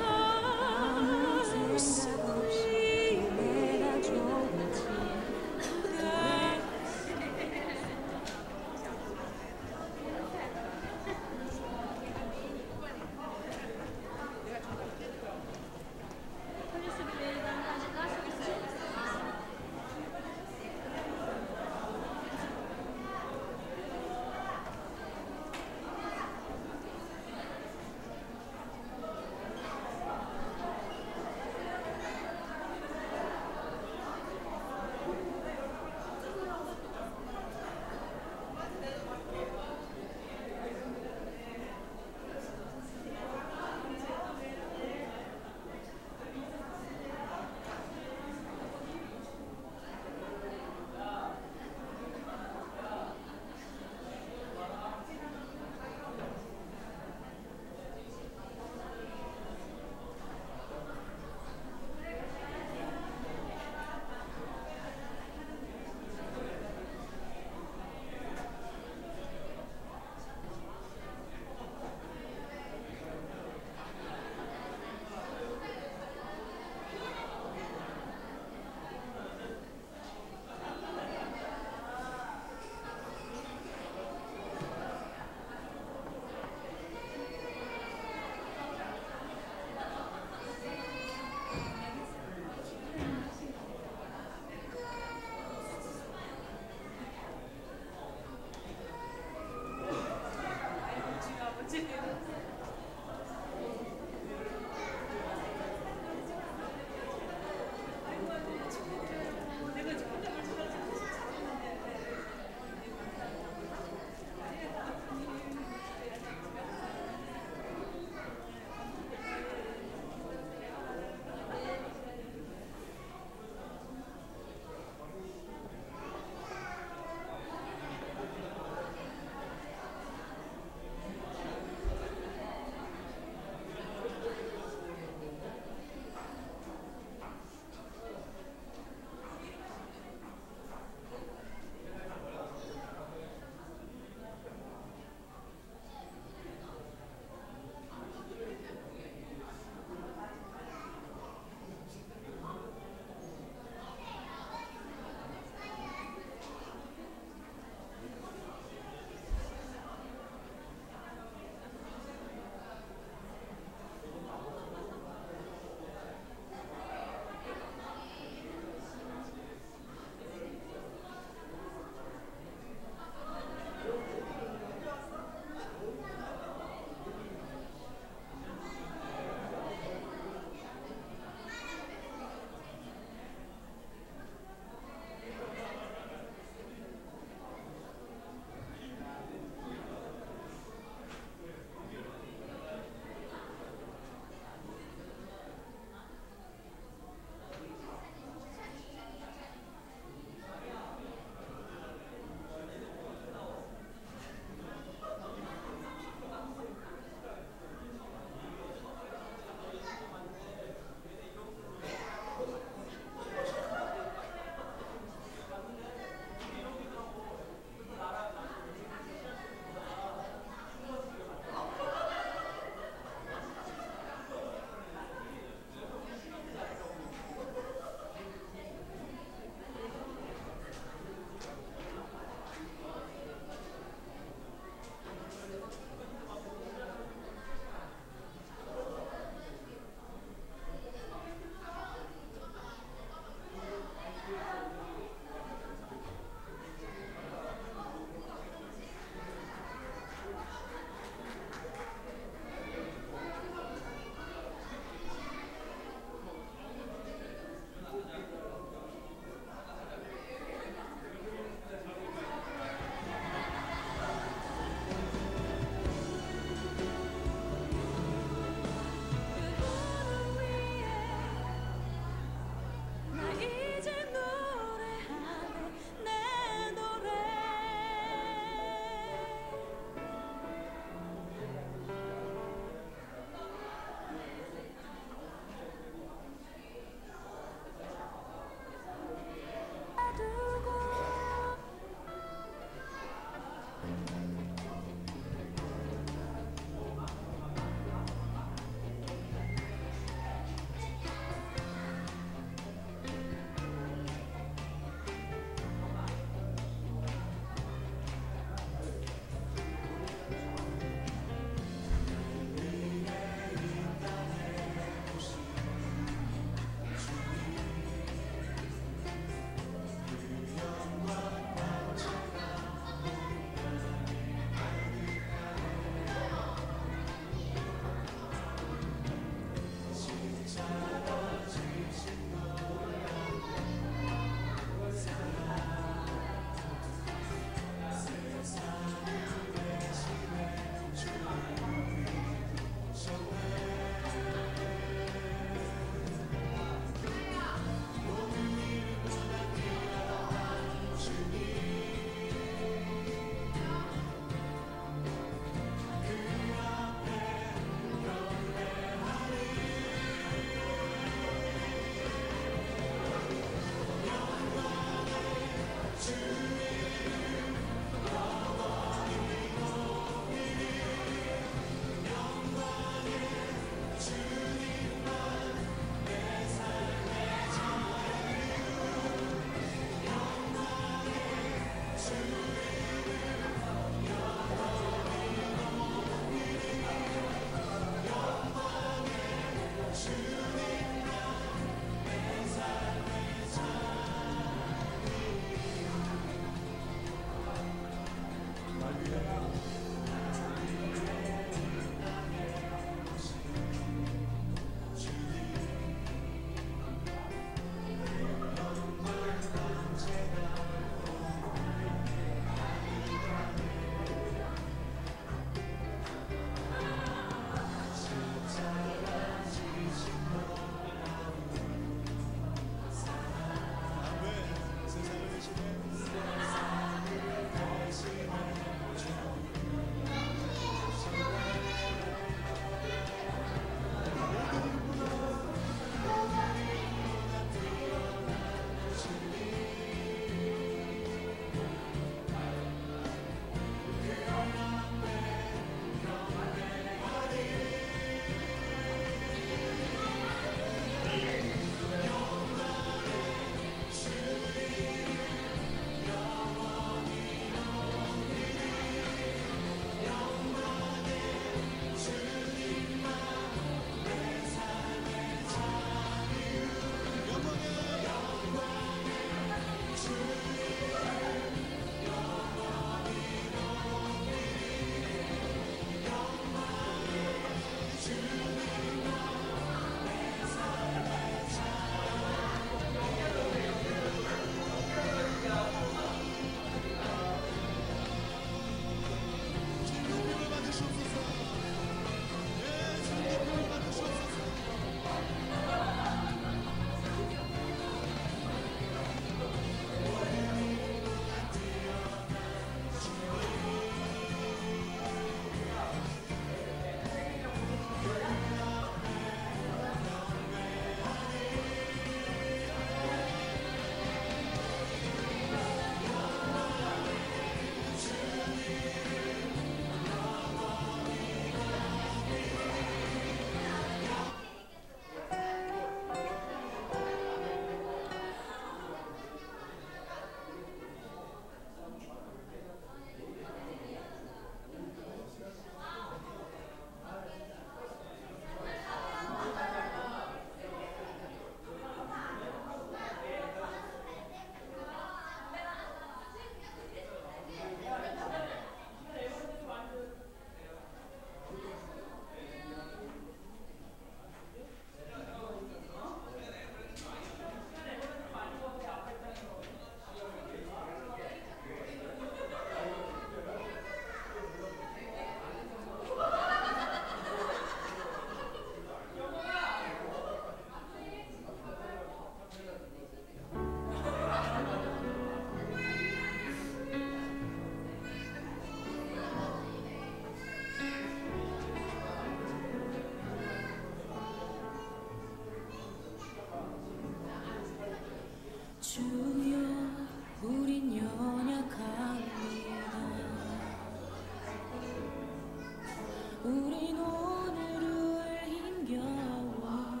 우린 오늘을 힘겨워합니다.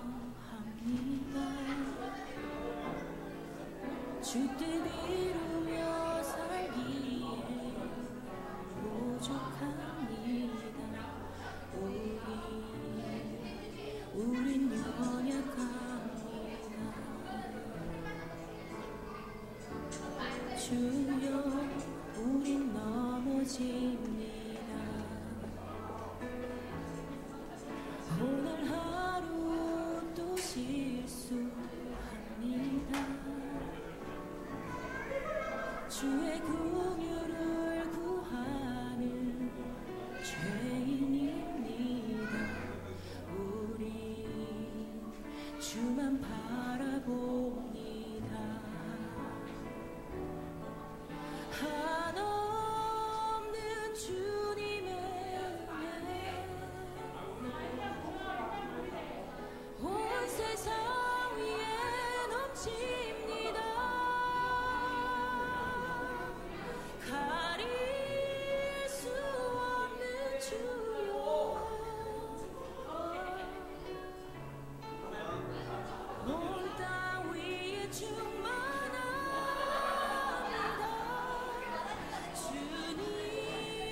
주 뜻 이루며 살기에 부족합니다. 우린 연약합니다. 주여 우린 넘어집니다. 오늘 하루 또 실수합니다. 주의 긍휼을 구하는 죄인입니다. 우리 주만 바라봅니다. 한없는 주님의 은혜 온 세상 위에 넘칩니다. 가릴 수 없는 주여 온 땅 위에 충만합니다.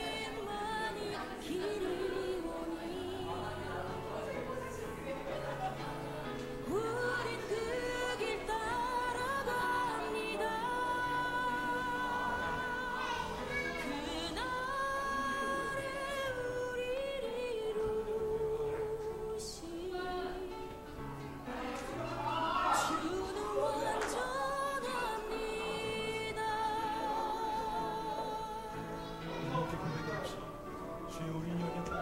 주님만이 길이오니 우린 그 길 따라갑니다. 그날에 우리를 이루시 주는 완전합니다. 함께 고백합시다. 주여 우리 연약합니다.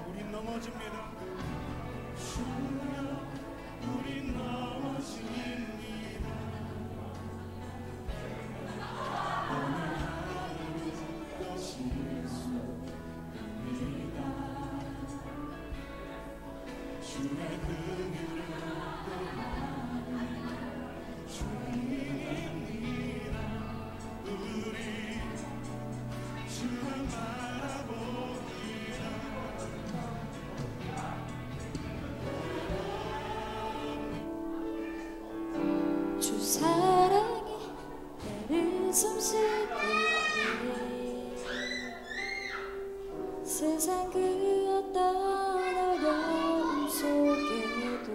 우린 넘어집니다. 우린 넘어집니다. 오늘 하루 또 실수합니다. 주의 긍휼을 구하는 주님입니다. 우리 주만 바라봅니다. 주 사랑이 나를 숨쉬게 세상 그 어떤 어려움 속에도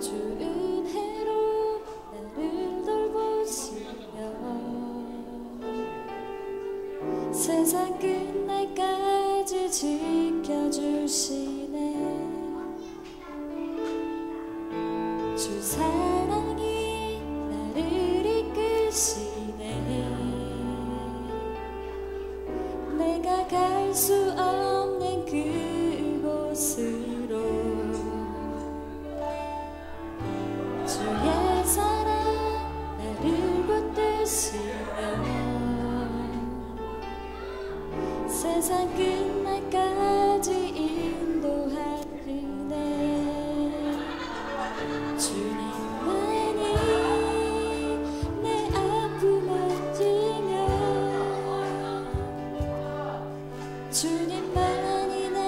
주 은혜로 나를 돌보시며 세상 끝날까지 지켜주시네. 주 사랑이 나를 이끄시네. 내가 갈 수 없는 그곳으로 주의 사랑 나를 붙드시며 세상 끝날까지 인도하리네. 주님만이 내 아픔을 들며 주님만이 내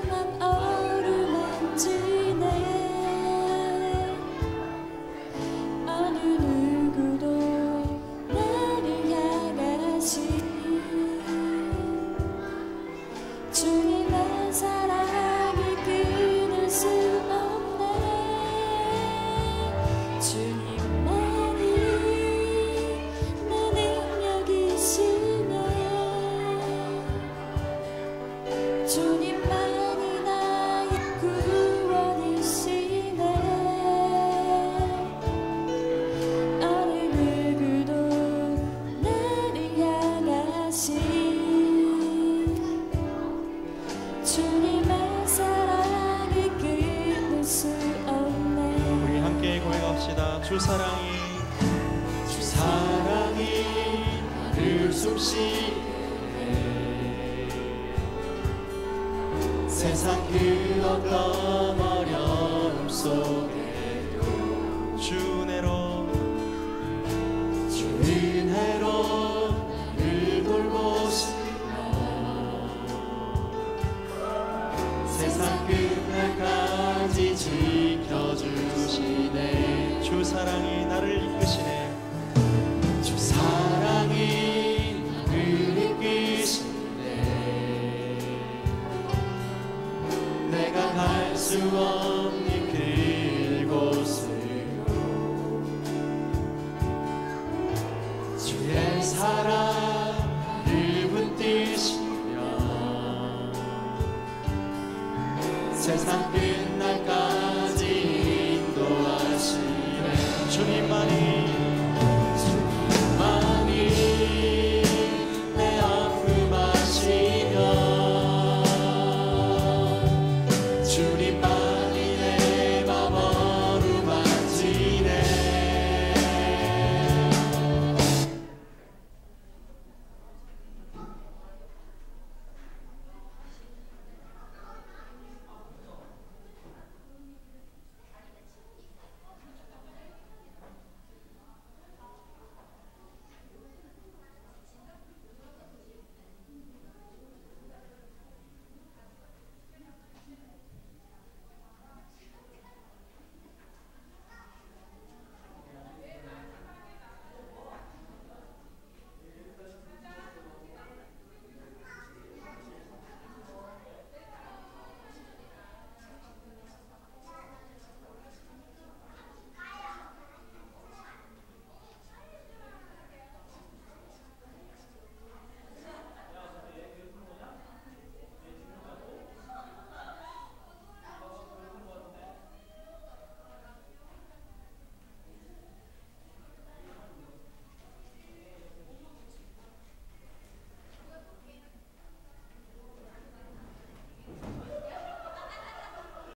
맘 어루만지네. 어느 누구도 나를 향하시 주님의 사랑을 끊을 수 없네. 주님만이 내 능력이시네. 주님만이 나의 구원이시네. 어느 누구도 나를 향하시 주님의 사랑이 끊을 수 없네. 우리 함께 고백합시다. 주 사랑이 나를 숨쉬게 세상 그 어떤 어려움 속에도 주 은혜로 나를 돌보시며 세상 끝날까지 지켜주시네. 주 사랑이 나를 이끄시네. 주 사랑이 나를 이끄시네. 내가 갈 수 없는 그곳으로 주의 사랑을 붙드시며 세상 끝날까지 인도하시네. 주님만이